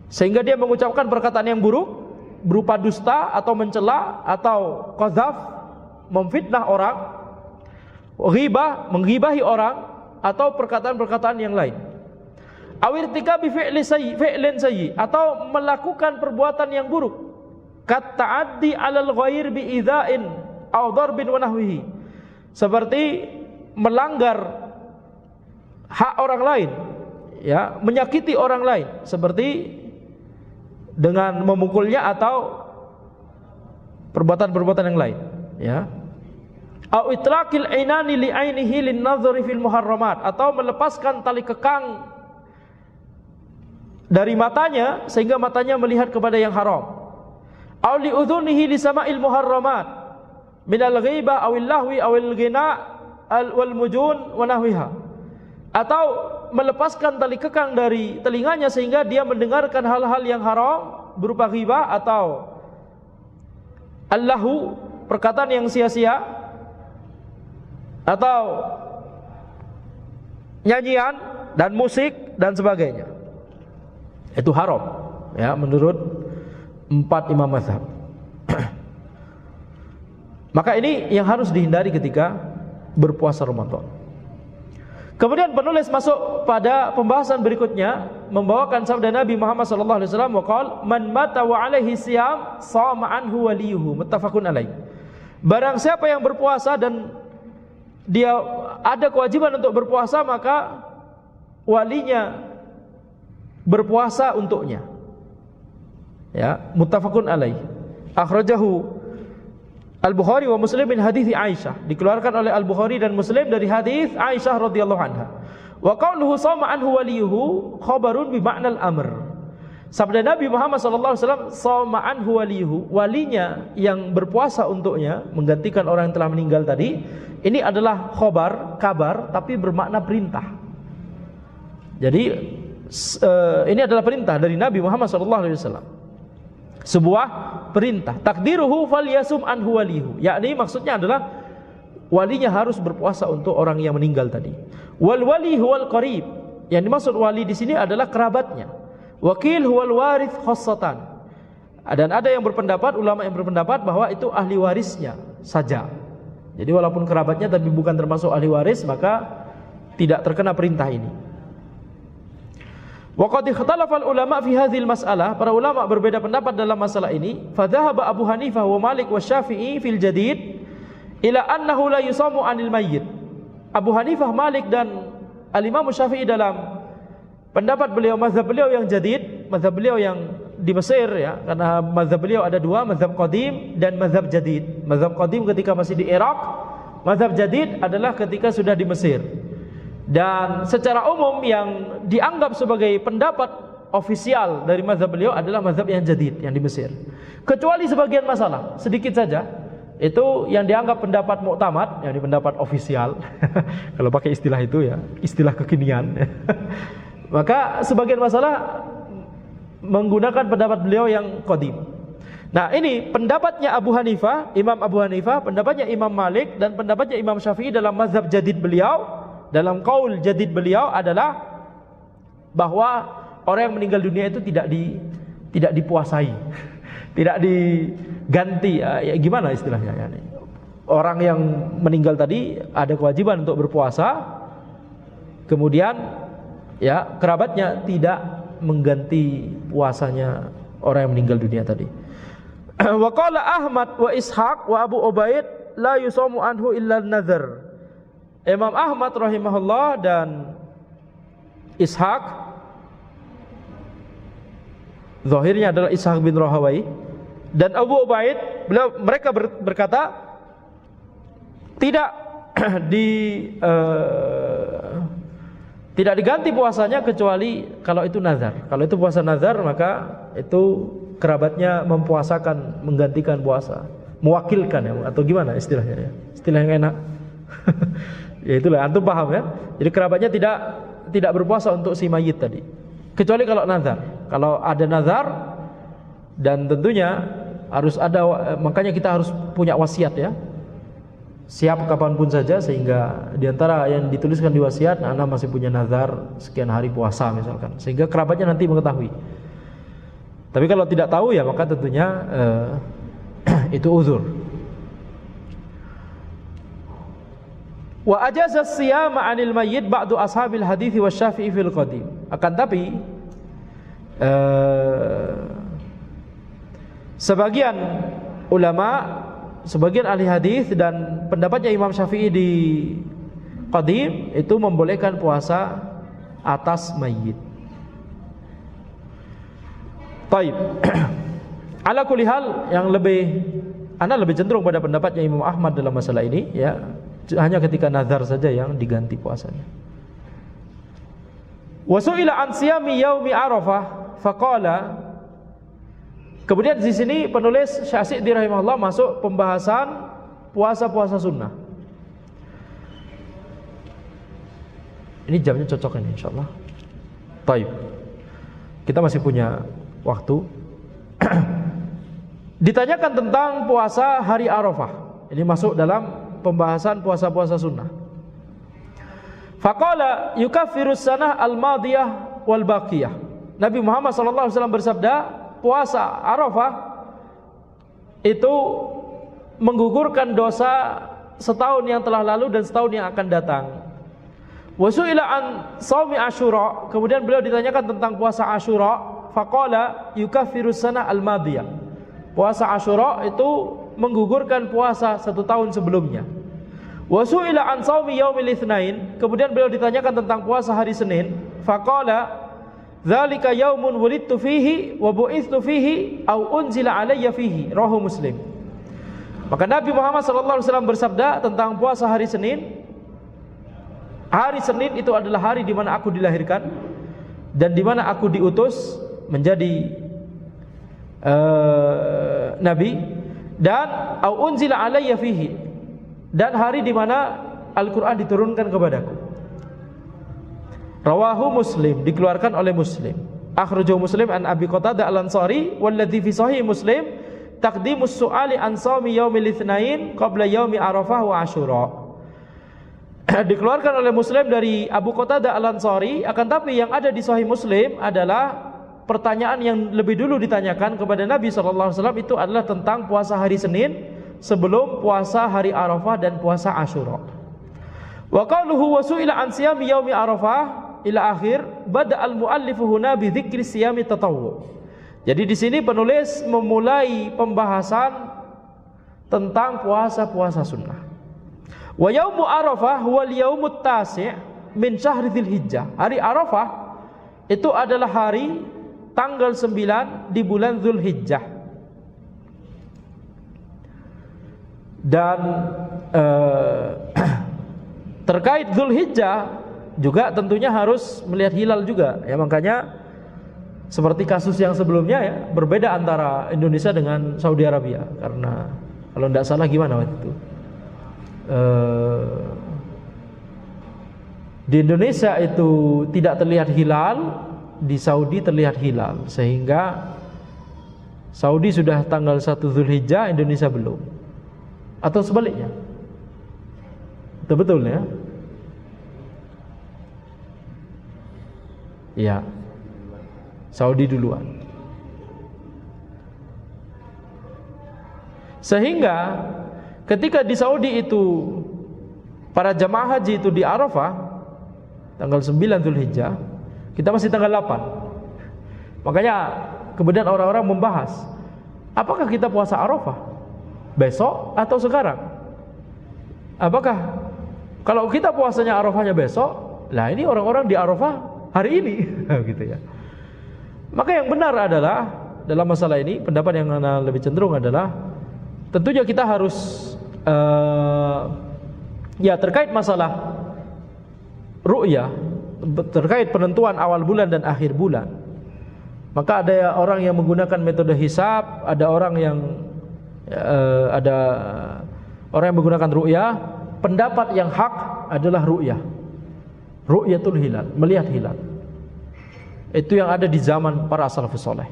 sehingga dia mengucapkan perkataan yang buruk berupa dusta atau mencela atau qadzaf, memfitnah orang, ghibah, menggibahi orang, atau perkataan-perkataan yang lain. Awirtikabi fi'lin sayyi, atau melakukan perbuatan yang buruk, kat ta'addi 'alal ghair bi idza'in aw darbin wa nahwihi, seperti melanggar hak orang lain, ya, menyakiti orang lain, seperti dengan memukulnya atau perbuatan-perbuatan yang lain, ya. Au itlaqil ainani li ainihi lin nadhri fil muharramat, atau melepaskan tali kekang dari matanya sehingga matanya melihat kepada yang haram. Au li udhunihi li sama'il muharramat minal ghibah awil lahwi awil ghina wal mujun wa nahwiha, atau melepaskan tali kekang dari telinganya sehingga dia mendengarkan hal-hal yang haram berupa ghibah atau allahu, perkataan yang sia-sia, atau nyanyian dan musik dan sebagainya. Itu haram, ya, menurut 4 imam mazhab. Maka ini yang harus dihindari ketika berpuasa Ramadan. Kemudian penulis masuk pada pembahasan berikutnya, membawakan sabda Nabi Muhammad sallallahu alaihi wasallam, waqal man mata wa alaihi siyam shama anhu waliyuhu, muttafaqun alaih. Barang siapa yang berpuasa dan dia ada kewajiban untuk berpuasa, maka walinya berpuasa untuknya. Ya, muttafaqun alaih. Akhrajahu Al-Bukhari wa Muslim min hadits Aisyah, dikeluarkan oleh Al-Bukhari dan Muslim dari hadis Aisyah radhiyallahu anha. Wa qauluhu shama anhu waliyuhu khabarun bi ma'nal amr. Sabda Nabi Muhammad sallallahu alaihi wasallam, shama anhu waliyuhu, walinya yang berpuasa untuknya, menggantikan orang yang telah meninggal tadi, ini adalah kabar tapi bermakna perintah. Jadi ini adalah perintah dari Nabi Muhammad sallallahu alaihi wasallam. Sebuah perintah, takdiruhu falyasum anhu walihu, yakni maksudnya adalah walinya harus berpuasa untuk orang yang meninggal tadi. Wal wali huwal qarib, yang dimaksud wali di sini adalah kerabatnya. Wakil huwal warith khassatan, dan ada yang berpendapat, ulama yang berpendapat bahwa itu ahli warisnya saja. Jadi walaupun kerabatnya tapi bukan termasuk ahli waris, maka tidak terkena perintah ini. Wa qad ikhtalafa al-ulama fi hadhil mas'alah, para ulama berbeda pendapat dalam masalah ini. Fa dhahaba Abu Hanifah wa Malik wa Syafi'i fil jadid ila annahu la yusamu 'anil mayyit. Abu Hanifah, Malik dan Al-Imam Syafi'i dalam pendapat beliau, mazhab beliau yang jadid, mazhab beliau yang di Mesir, ya, karena mazhab beliau ada dua, mazhab qadim dan mazhab jadid. Mazhab qadim ketika masih di Irak, mazhab jadid adalah ketika sudah di Mesir. Dan secara umum yang dianggap sebagai pendapat ofisial dari mazhab beliau adalah mazhab yang jadid, yang di Mesir. Kecuali sebagian masalah, sedikit saja. itu yang dianggap pendapat muktamad, yakni pendapat ofisial. Kalau pakai istilah itu ya, istilah kekinian. Maka sebagian masalah menggunakan pendapat beliau yang qadim. Nah, ini pendapatnya Abu Hanifah, Imam Abu Hanifah, pendapatnya Imam Malik, dan pendapatnya Imam Syafi'i dalam mazhab jadid beliau, dalam qaul jadid beliau adalah bahwa orang yang meninggal dunia itu tidak dipuasai, tidak diganti. Ya, gimana istilahnya? Ya, orang yang meninggal tadi ada kewajiban untuk berpuasa, kemudian ya kerabatnya tidak mengganti puasanya orang yang meninggal dunia tadi. Wa qala Ahmad wa Ishaq wa Abu Ubaid la yusamu anhu illa an-nadhr. Imam Ahmad rahimahullah dan Ishaq, zahirnya adalah Ishaq bin Rahawai, dan Abu Ubaid, mereka berkata tidak diganti puasanya kecuali kalau itu nazar. Kalau itu puasa nazar, maka itu kerabatnya mempuasakan, menggantikan puasa, mewakilkan ya, atau gimana istilahnya ya? Istilah yang enak. Ya itulah, antum paham ya. Jadi kerabatnya tidak berpuasa untuk si mayit tadi, kecuali kalau nazar. Kalau ada nazar, dan tentunya harus ada, makanya kita harus punya wasiat ya, siap kapanpun saja, sehingga diantara yang dituliskan di wasiat, Anda masih punya nazar sekian hari puasa misalkan, sehingga kerabatnya nanti mengetahui. Tapi kalau tidak tahu ya maka tentunya itu uzur. Wa ajaza as-siyama 'anil mayyit ba'du ashabil hadits wa Syafi'i fil qadim. Akan tapi sebagian ulama, sebagian ahli hadis dan pendapatnya Imam Syafi'i di qadim itu membolehkan puasa atas mayit. Taib. Ala kulli hal, yang ana lebih cenderung pada pendapatnya Imam Ahmad dalam masalah ini ya, hanya ketika nazar saja yang diganti puasanya. Wa su'ila an siyami yaumi Arafah faqala. Kemudian di sini penulis Syafi'i rahimahullah masuk pembahasan puasa-puasa sunnah. Ini jamnya cocok ini insyaallah. Taib. Kita masih punya waktu. Ditanyakan tentang puasa hari Arafah. Ini masuk dalam pembahasan puasa-puasa sunnah. Faqala yukaffirus sanah al-madiyah wal baqiyah. Nabi Muhammad sallallahu alaihi wasallam bersabda, puasa Arafah itu menggugurkan dosa setahun yang telah lalu dan setahun yang akan datang. Wa su'ila an shaumi Asyura, kemudian beliau ditanyakan tentang puasa Asyura, faqala yukaffirus sanah al-madiyah. Puasa Asyura itu menggugurkan puasa satu tahun sebelumnya. Wa su'ila an shaumi yaumil itsnain, kemudian beliau ditanyakan tentang puasa hari Senin, faqala dzalika yaumun wulidtu fihi wa bu'itsu fihi au unzila alayya fihi, rawahu Muslim. Maka Nabi Muhammad sallallahu alaihi wasallam bersabda tentang puasa hari Senin, hari Senin itu adalah hari di mana aku dilahirkan dan di mana aku diutus menjadi nabi, dan au unzila alayya fihi, dan hari di mana Al-Qur'an diturunkan kepadaku. Rawahu Muslim, dikeluarkan oleh Muslim. Akhrajahu Muslim an Abi Qatadah al-Ansari walladzi fi sahih Muslim taqdimus su'ali an shaumi yaumil itsnain qabla yaumi Arafah wa Asyura. Dikeluarkan oleh Muslim dari Abu Qatadah al-Ansari, akan tapi yang ada di sahih Muslim adalah pertanyaan yang lebih dulu ditanyakan kepada Nabi sallallahu alaihi wasallam itu adalah tentang puasa hari Senin sebelum puasa hari Arafah dan puasa Asyura. Wa qaluhu wa su'ila an siyami yaumi Arafah ila akhir, bada al-muallifu huna bi dzikri siyami tatawwu. Jadi di sini penulis memulai pembahasan tentang puasa-puasa sunnah. Wa yaumu Arafah huwal yaumut tasi' min syahri Dzulhijjah. Hari Arafah itu adalah hari tanggal 9 di bulan Dzulhijjah. Dan terkait Dzulhijjah juga tentunya harus melihat hilal juga ya, makanya seperti kasus yang sebelumnya ya, berbeda antara Indonesia dengan Saudi Arabia, karena Kalau tidak salah gimana waktu itu? Di Indonesia itu tidak terlihat hilal, di Saudi terlihat hilal, sehingga Saudi sudah tanggal 1 Zulhijjah, Indonesia belum. Atau sebaliknya. Betul ya? Ya. Saudi duluan. Sehingga ketika di Saudi itu para jamaah haji itu di Arafah tanggal 9 Zulhijjah, kita masih tanggal 8. Makanya kemudian orang-orang membahas, apakah kita puasa Arafah besok atau sekarang? Apakah kalau kita puasanya Arafahnya besok, lah ini orang-orang di Arafah hari ini gitu ya. Maka yang benar adalah dalam masalah ini, pendapat yang lebih cenderung adalah tentunya kita harus ya terkait masalah ru'yah, terkait penentuan awal bulan dan akhir bulan. Maka ada orang yang menggunakan metode hisab, ada orang yang menggunakan ru'yah. Pendapat yang hak adalah ru'yah. Ru'yatul hilal, melihat hilal. Itu yang ada di zaman para salafus saleh.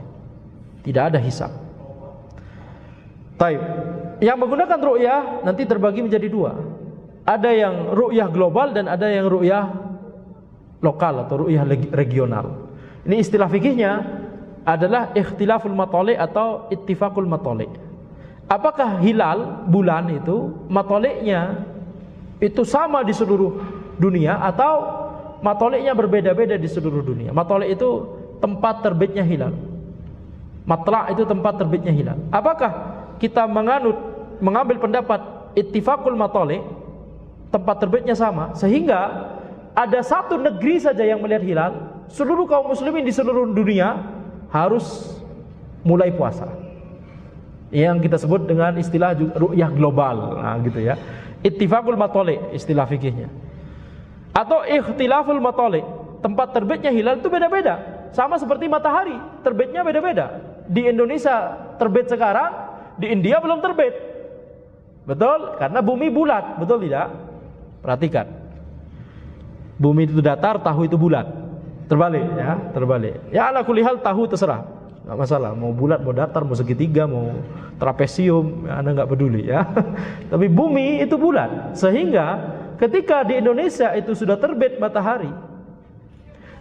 Tidak ada hisab. Taib. Yang menggunakan ru'yah nanti terbagi menjadi dua. Ada yang ru'yah global dan ada yang ru'yah lokal atau ru'yah regional. Ini istilah fikihnya adalah ikhtilaful matali' atau ittifaqul matali'. Apakah hilal bulan itu matali'nya itu sama di seluruh dunia atau matali'nya berbeda-beda di seluruh dunia? Matali' itu tempat terbitnya hilal. Matla' itu tempat terbitnya hilal. Apakah kita mengambil pendapat ittifaqul matali', tempat terbitnya sama, sehingga ada satu negeri saja yang melihat hilal, seluruh kaum muslimin di seluruh dunia harus mulai puasa. Yang kita sebut dengan istilah ru'yah global, nah gitu ya. Ittifaqul matali' istilah fikihnya. Atau ikhtilaful matali', tempat terbitnya hilal itu beda-beda. Sama seperti matahari, terbitnya beda-beda. Di Indonesia terbit sekarang, di India belum terbit. Betul? Karena bumi bulat, betul tidak? Perhatikan. Bumi itu datar, tahu itu bulat. Terbalik ya, terbalik. Ya ala kulli hal tahu terserah. Enggak masalah, mau bulat, mau datar, mau segitiga, mau trapesium, ya, Anda enggak peduli ya. Tapi bumi itu bulat. Sehingga ketika di Indonesia itu sudah terbit matahari,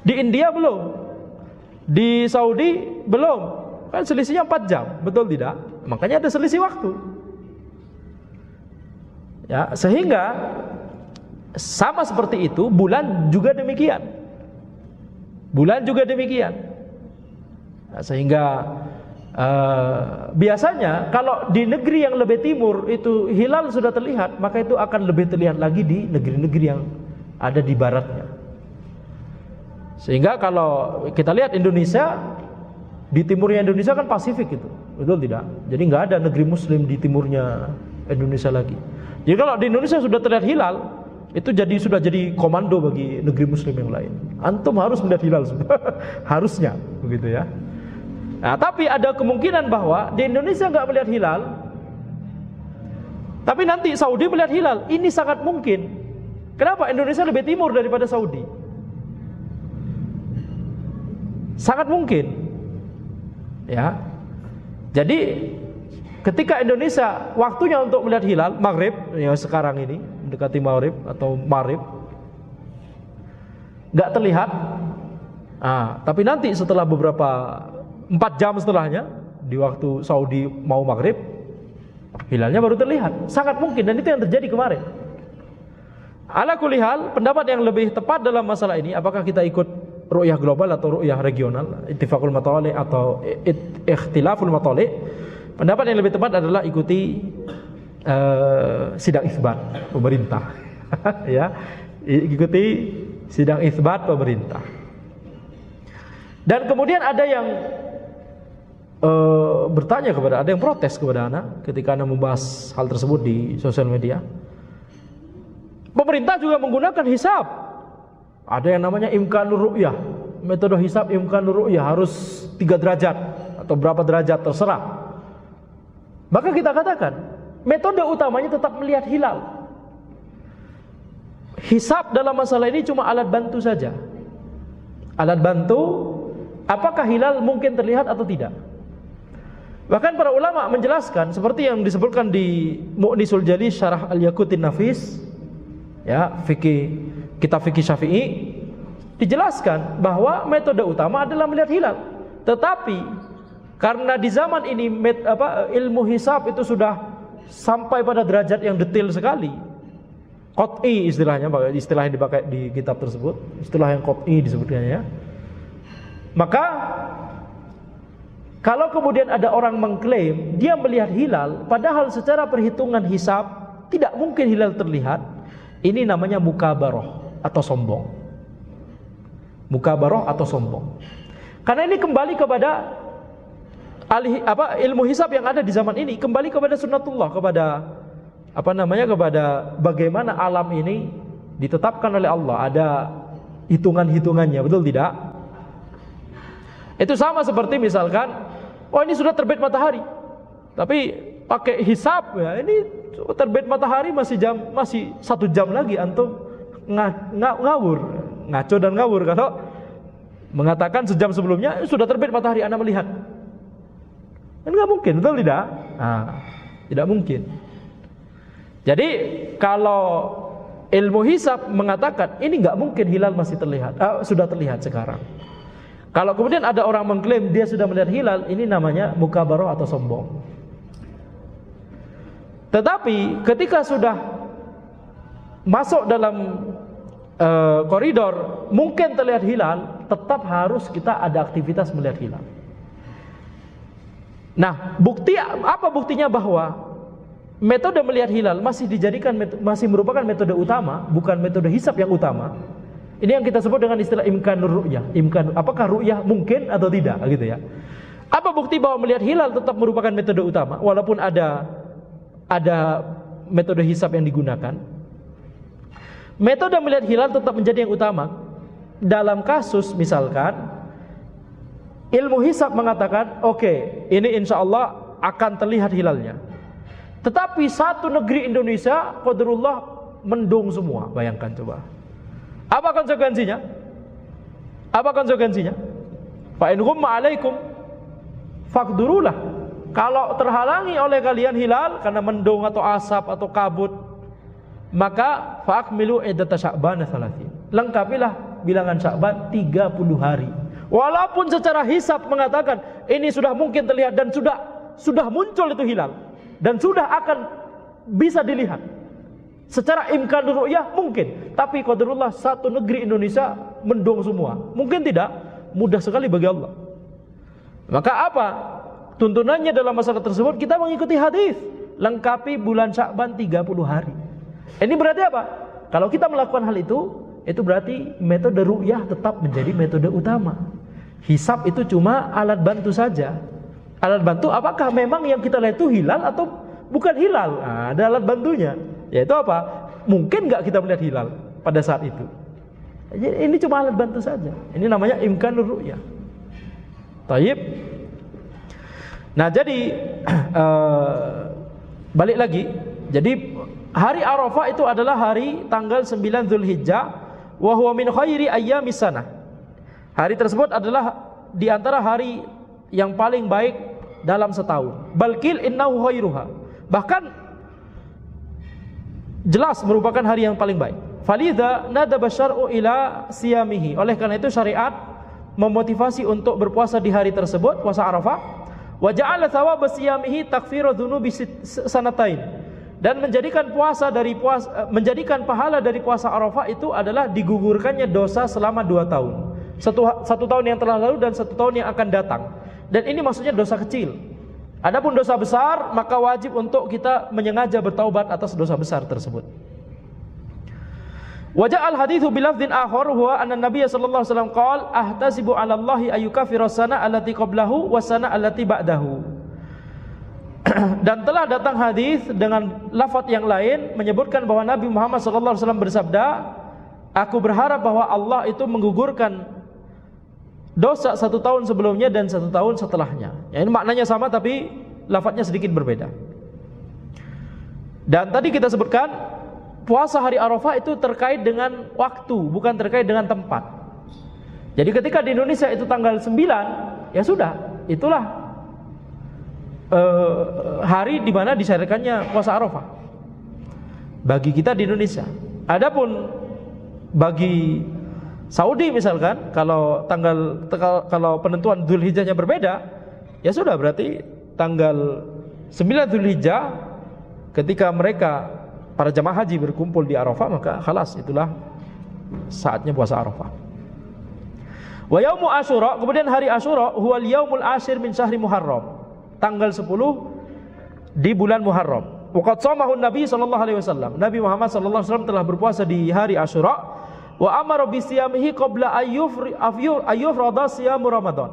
di India belum, di Saudi belum. Kan selisihnya 4 jam, betul tidak? Makanya ada selisih waktu. Ya, sehingga sama seperti itu bulan juga demikian. Bulan juga demikian. Nah, sehingga biasanya kalau di negeri yang lebih timur itu hilal sudah terlihat, maka itu akan lebih terlihat lagi di negeri-negeri yang ada di baratnya. Sehingga kalau kita lihat Indonesia, di timurnya Indonesia kan Pasifik itu, betul tidak? Jadi nggak ada negeri Muslim di timurnya Indonesia lagi. Jadi kalau di Indonesia sudah terlihat hilal, itu sudah jadi komando bagi negeri Muslim yang lain. Antum harus melihat hilal sudah, harusnya, begitu ya. Nah, tapi ada kemungkinan bahwa di Indonesia nggak melihat hilal, tapi nanti Saudi melihat hilal. Ini sangat mungkin. Kenapa? Indonesia lebih timur daripada Saudi. Sangat mungkin. Ya, jadi ketika Indonesia waktunya untuk melihat hilal maghrib, ya sekarang ini mendekati maghrib atau maghrib, nggak terlihat. Tapi nanti setelah beberapa 4 jam setelahnya, di waktu Saudi mau maghrib, hilalnya baru terlihat. Sangat mungkin, dan itu yang terjadi kemarin. Ala kulli hal, pendapat yang lebih tepat dalam masalah ini, apakah kita ikut ru'yah global atau ru'yah regional, ittifaqul matali' atau ikhtilaful matali', pendapat yang lebih tepat adalah ikuti sidang isbat pemerintah. Ya, ikuti sidang isbat pemerintah. Dan kemudian ada yang bertanya ada yang protes kepada anak ketika anak membahas hal tersebut di sosial media. Pemerintah juga menggunakan hisab. Ada yang namanya imkanur ru'yah, metode hisab imkanur ru'yah, harus 3 derajat atau berapa derajat terserah. Maka kita katakan, metode utamanya tetap melihat hilal. Hisab dalam masalah ini cuma alat bantu saja. Alat bantu apakah hilal mungkin terlihat atau tidak. Bahkan para ulama menjelaskan seperti yang disebutkan di Mu'nisul Jali Syarah Al-Yaqutin Nafis, ya, kitab fikih Syafi'i, dijelaskan bahwa metode utama adalah melihat hilal. Tetapi karena di zaman ini ilmu hisab itu sudah sampai pada derajat yang detail sekali, qat'i istilahnya, istilah yang dipakai di kitab tersebut, istilah yang qat'i disebutkannya. Maka kalau kemudian ada orang mengklaim dia melihat hilal, padahal secara perhitungan hisab tidak mungkin hilal terlihat, ini namanya mukabaroh atau sombong. Mukabaroh atau sombong. Karena ini kembali kepada ilmu hisab yang ada di zaman ini, kembali kepada sunnatullah, kepada kepada bagaimana alam ini ditetapkan oleh Allah, ada hitungan-hitungannya, betul tidak? Itu sama seperti misalkan, oh ini sudah terbit matahari, tapi pakai hisab, ya ini terbit matahari masih 1 jam lagi, antum ngawur, ngaco dan ngawur kalau mengatakan sejam sebelumnya sudah terbit matahari Anda melihat. Kan nggak mungkin, betul tidak? Nah, tidak mungkin. Jadi kalau ilmu hisab mengatakan ini nggak mungkin hilal masih terlihat, sudah terlihat sekarang. Kalau kemudian ada orang mengklaim dia sudah melihat hilal, ini namanya mukabaroh atau sombong. Tetapi ketika sudah masuk dalam koridor mungkin terlihat hilal, tetap harus kita ada aktivitas melihat hilal. Nah, apa buktinya bahwa metode melihat hilal masih merupakan metode utama, bukan metode hisab yang utama? Ini yang kita sebut dengan istilah imkanur ru'yah. Apakah ru'yah mungkin atau tidak, gitu ya? Apa bukti bahwa melihat hilal tetap merupakan metode utama walaupun ada metode hisab yang digunakan? Metode melihat hilal tetap menjadi yang utama dalam kasus misalkan ilmu hisab mengatakan oke, ini insya Allah akan terlihat hilalnya, tetapi satu negeri Indonesia qadarullah mendung semua. Bayangkan coba, apa konsekuensinya? Fa in ghumma alaikum faqdurulah. Kalau terhalangi oleh kalian hilal karena mendung atau asap atau kabut, maka fa'akmilu iddata Sya'ban 30. Lengkapilah bilangan Sya'ban 30 hari. Walaupun secara hisab mengatakan ini sudah mungkin terlihat dan sudah muncul itu hilal dan sudah akan bisa dilihat. Secara imkanur ru'yah mungkin, tapi qadarullah satu negeri Indonesia mendung semua. Mungkin tidak? Mudah sekali bagi Allah. Maka apa tuntunannya dalam masalah tersebut? Kita mengikuti hadis, lengkapi bulan Sya'ban 30 hari. Ini berarti apa? Kalau kita melakukan hal itu berarti metode ru'yah tetap menjadi metode utama. Hisab itu cuma alat bantu saja. Alat bantu apakah memang yang kita lihat itu hilal atau bukan hilal? Nah, ada alat bantunya. Yaitu apa? Mungkin nggak kita melihat hilal pada saat itu. Ini cuma alat bantu saja. Ini namanya imkanur ru'yah. Taib. Nah jadi balik lagi. Jadi hari Arafah itu adalah hari tanggal 9 Zulhijjah, wa huwa min khairi ayyamis sanah. Hari tersebut adalah di antara hari yang paling baik dalam setahun. Balkil innahu khairuha. Bahkan jelas merupakan hari yang paling baik. Falidha nadaba syar'u ila siyamihi. Oleh karena itu syariat memotivasi untuk berpuasa di hari tersebut, puasa Arafah. Wa ja'ala thawab siyamihi takfiru dzunubi sanatain. Dan menjadikan pahala dari puasa Arafah itu adalah digugurkannya dosa selama 2 tahun. Satu tahun yang telah lalu dan 1 tahun yang akan datang. Dan ini maksudnya dosa kecil. Adapun dosa besar, maka wajib untuk kita menyengaja bertaubat atas dosa besar tersebut. Waja'al hadithu bilafdhin akhar huwa anna Nabiy sallallahu alaihi wasallam qala ahtasibu 'ala Allahi ayyukafira as-sana allati qablahu was-sana allati ba'dahu. Dan telah datang hadis dengan lafaz yang lain menyebutkan bahwa Nabi Muhammad sallallahu alaihi wasallam bersabda, aku berharap bahwa Allah itu menggugurkan dosa 1 tahun sebelumnya dan 1 tahun setelahnya. Ya, ini maknanya sama tapi lafaznya sedikit berbeda. Dan tadi kita sebutkan puasa hari Arafah itu terkait dengan waktu, bukan terkait dengan tempat. Jadi ketika di Indonesia itu tanggal 9, ya sudah, itulah hari di mana disyariatkannya puasa Arafah bagi kita di Indonesia. Adapun bagi Saudi misalkan, kalau penentuan Dzulhijjahnya berbeda, ya sudah, berarti tanggal 9 Dzulhijjah ketika mereka para jamaah haji berkumpul di Arafah, maka khalas, itulah saatnya puasa Arafah. Wa yaumu Asyura, kemudian hari Asyura, huwal yaumul asyir min syahri Muharram, tanggal 10 di bulan Muharram. Waqad shamahu Nabi sallallahu alaihi wasallam, Nabi Muhammad sallallahu alaihi wasallam telah berpuasa di hari Asyura. Wa amara bi siyamihi qabla ayyufrada siyamu Ramadan,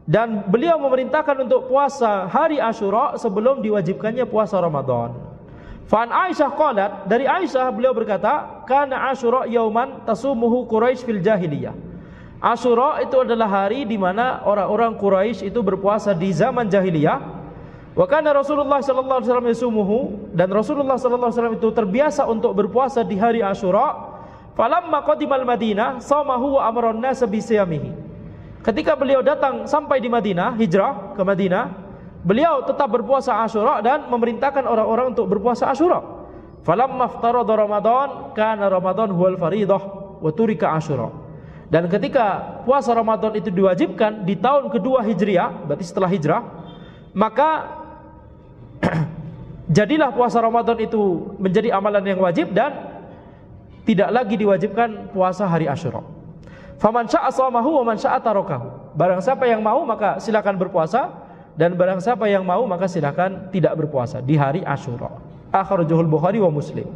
dan beliau memerintahkan untuk puasa hari Asyura sebelum diwajibkannya puasa Ramadan. Fa an Aisyah qalat, dari Aisyah beliau berkata, kana Asyura yauman tasumuhu Quraisy fil jahiliyah. Asyura itu adalah hari di mana orang-orang Quraisy itu berpuasa di zaman jahiliyah. Wa kana Rasulullah sallallahu alaihi wasallam yasumuhu, dan Rasulullah sallallahu alaihi wasallam itu terbiasa untuk berpuasa di hari Asyura. Falamma qadimal Madinah samahu wa amara an-nas bi siyamihi. Ketika beliau datang sampai di Madinah, hijrah ke Madinah, beliau tetap berpuasa Asyura dan memerintahkan orang-orang untuk berpuasa Asyura. Falamma aftarada Ramadan kana Ramadan huwal faridah wa turika Asyura. Dan ketika puasa Ramadan itu diwajibkan di tahun kedua Hijriah, berarti setelah hijrah, maka jadilah puasa Ramadan itu menjadi amalan yang wajib dan tidak lagi diwajibkan puasa hari Asyura. Faman syaa shamahu wa man syaa tarakahu. Barang siapa yang mau maka silakan berpuasa, dan barang siapa yang mau maka silakan tidak berpuasa di hari Asyura. Akhrajahu Bukhari wa Muslim.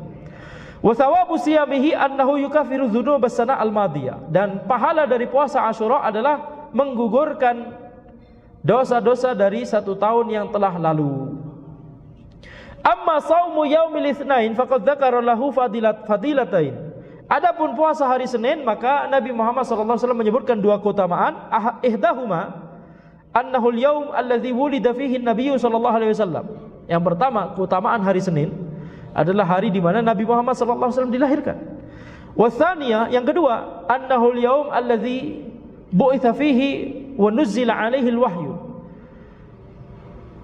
Wa thawabu siyamihi annahu yukaffiru dzunub as-sana al-madiyah. Dan pahala dari puasa Asyura adalah menggugurkan dosa-dosa dari 1 tahun yang telah lalu. Amma shaumu yaumil itsnain faqad dzakara lahu fadilatain. Adapun puasa hari Senin, maka Nabi Muhammad SAW menyebutkan 2 keutamaan. Ihdahuma annahul yaum alladzi wulida fihi an-nabiy sallallahu alaihi wasallam. Yang pertama, keutamaan hari Senin adalah hari di mana Nabi Muhammad SAW dilahirkan. Watsaniya, yang kedua, annahul yaum alladzi bu'itsa fihi wa nuzzila alaihi al-wahyu.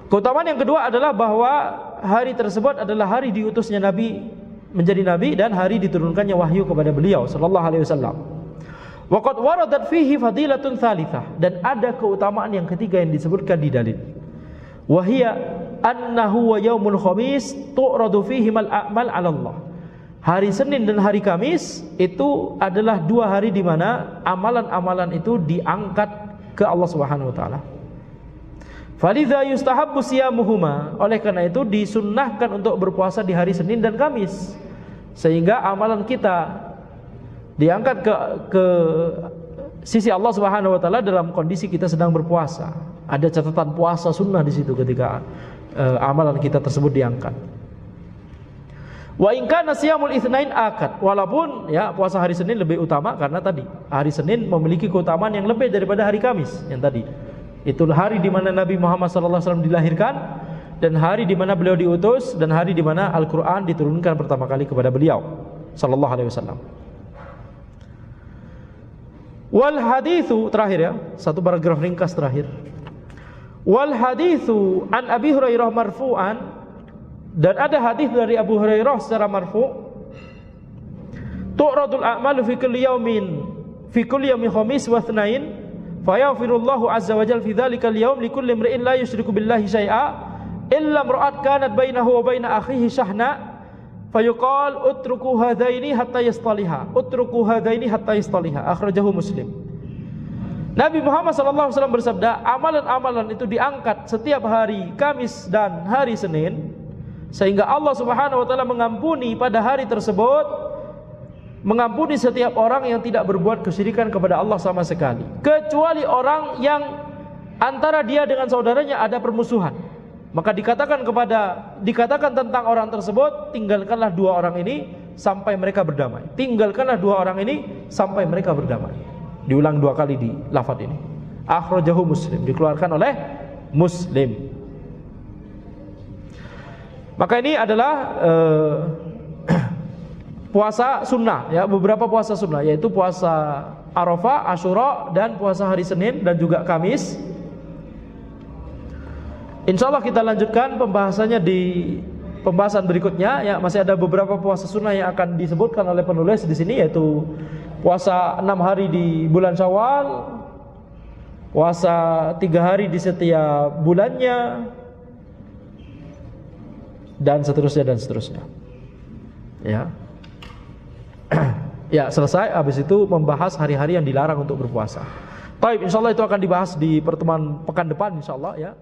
Keutamaan yang kedua adalah bahwa hari tersebut adalah hari diutusnya Nabi menjadi nabi dan hari diturunkannya wahyu kepada beliau sallallahu alaihi wasallam. Wa qad waradat fihi fadilatun tsalitsah, dan ada keutamaan yang ketiga yang disebutkan di dalil. Wa hiya annahu wa yaumul khamis tu'radu fihi al-a'mal 'ala Allah. Hari Senin dan hari Kamis itu adalah 2 hari di mana amalan-amalan itu diangkat ke Allah Subhanahu wa taala. Falidza yustahabbu siyamuhuma, oleh karena itu disunnahkan untuk berpuasa di hari Senin dan Kamis, sehingga amalan kita diangkat ke sisi Allah Subhanahu wa taala dalam kondisi kita sedang berpuasa. Ada catatan puasa sunnah di situ ketika amalan kita tersebut diangkat. Wa in kana siyamul itsnain akad, walaupun ya puasa hari Senin lebih utama karena tadi hari Senin memiliki keutamaan yang lebih daripada hari Kamis yang tadi. Itulah hari di mana Nabi Muhammad SAW dilahirkan, dan hari di mana beliau diutus, dan hari di mana Al-Quran diturunkan pertama kali kepada beliau sallallahu alaihi wasallam. Wal haditsu, terakhir ya, 1 paragraf ringkas terakhir. Wal haditsu an Abi Hurairah marfu'an, dan ada hadis dari Abu Hurairah secara marfu', tu'radul a'malu fi kulli yawmin khamis wa itsnain fayaghfirullahu azza wa jalla fi dzalikal yaum likulli imri'in la yusyriku billahi syai'a illa imra'at kanat bainahu wa baina akhihi syahna fayuqal utruku hadaini hatta yastaliha akhrajahu Muslim. Nabi Muhammad sallallahu alaihi wasallam bersabda, amalan-amalan itu diangkat setiap hari Kamis dan hari Senin, sehingga Allah Subhanahu wa taala mengampuni pada hari tersebut, mengampuni setiap orang yang tidak berbuat kesyirikan kepada Allah sama sekali, kecuali orang yang antara dia dengan saudaranya ada permusuhan. Maka dikatakan tentang orang tersebut, tinggalkanlah 2 orang ini sampai mereka berdamai. Tinggalkanlah 2 orang ini sampai mereka berdamai. Diulang 2 kali di lafaz ini. Akhrajahu Muslim, dikeluarkan oleh Muslim. Maka ini adalah puasa sunnah ya, beberapa puasa sunnah, yaitu puasa Arafah, Asyura, dan puasa hari Senin dan juga Kamis. Insyaallah kita lanjutkan pembahasannya di pembahasan berikutnya ya. Masih ada beberapa puasa sunnah yang akan disebutkan oleh penulis di sini, yaitu puasa 6 hari di bulan Syawal, puasa 3 hari di setiap bulannya, dan seterusnya ya. Ya, selesai. Habis itu membahas hari-hari yang dilarang untuk berpuasa. Baik, insyaallah itu akan dibahas di pertemuan pekan depan insyaallah ya.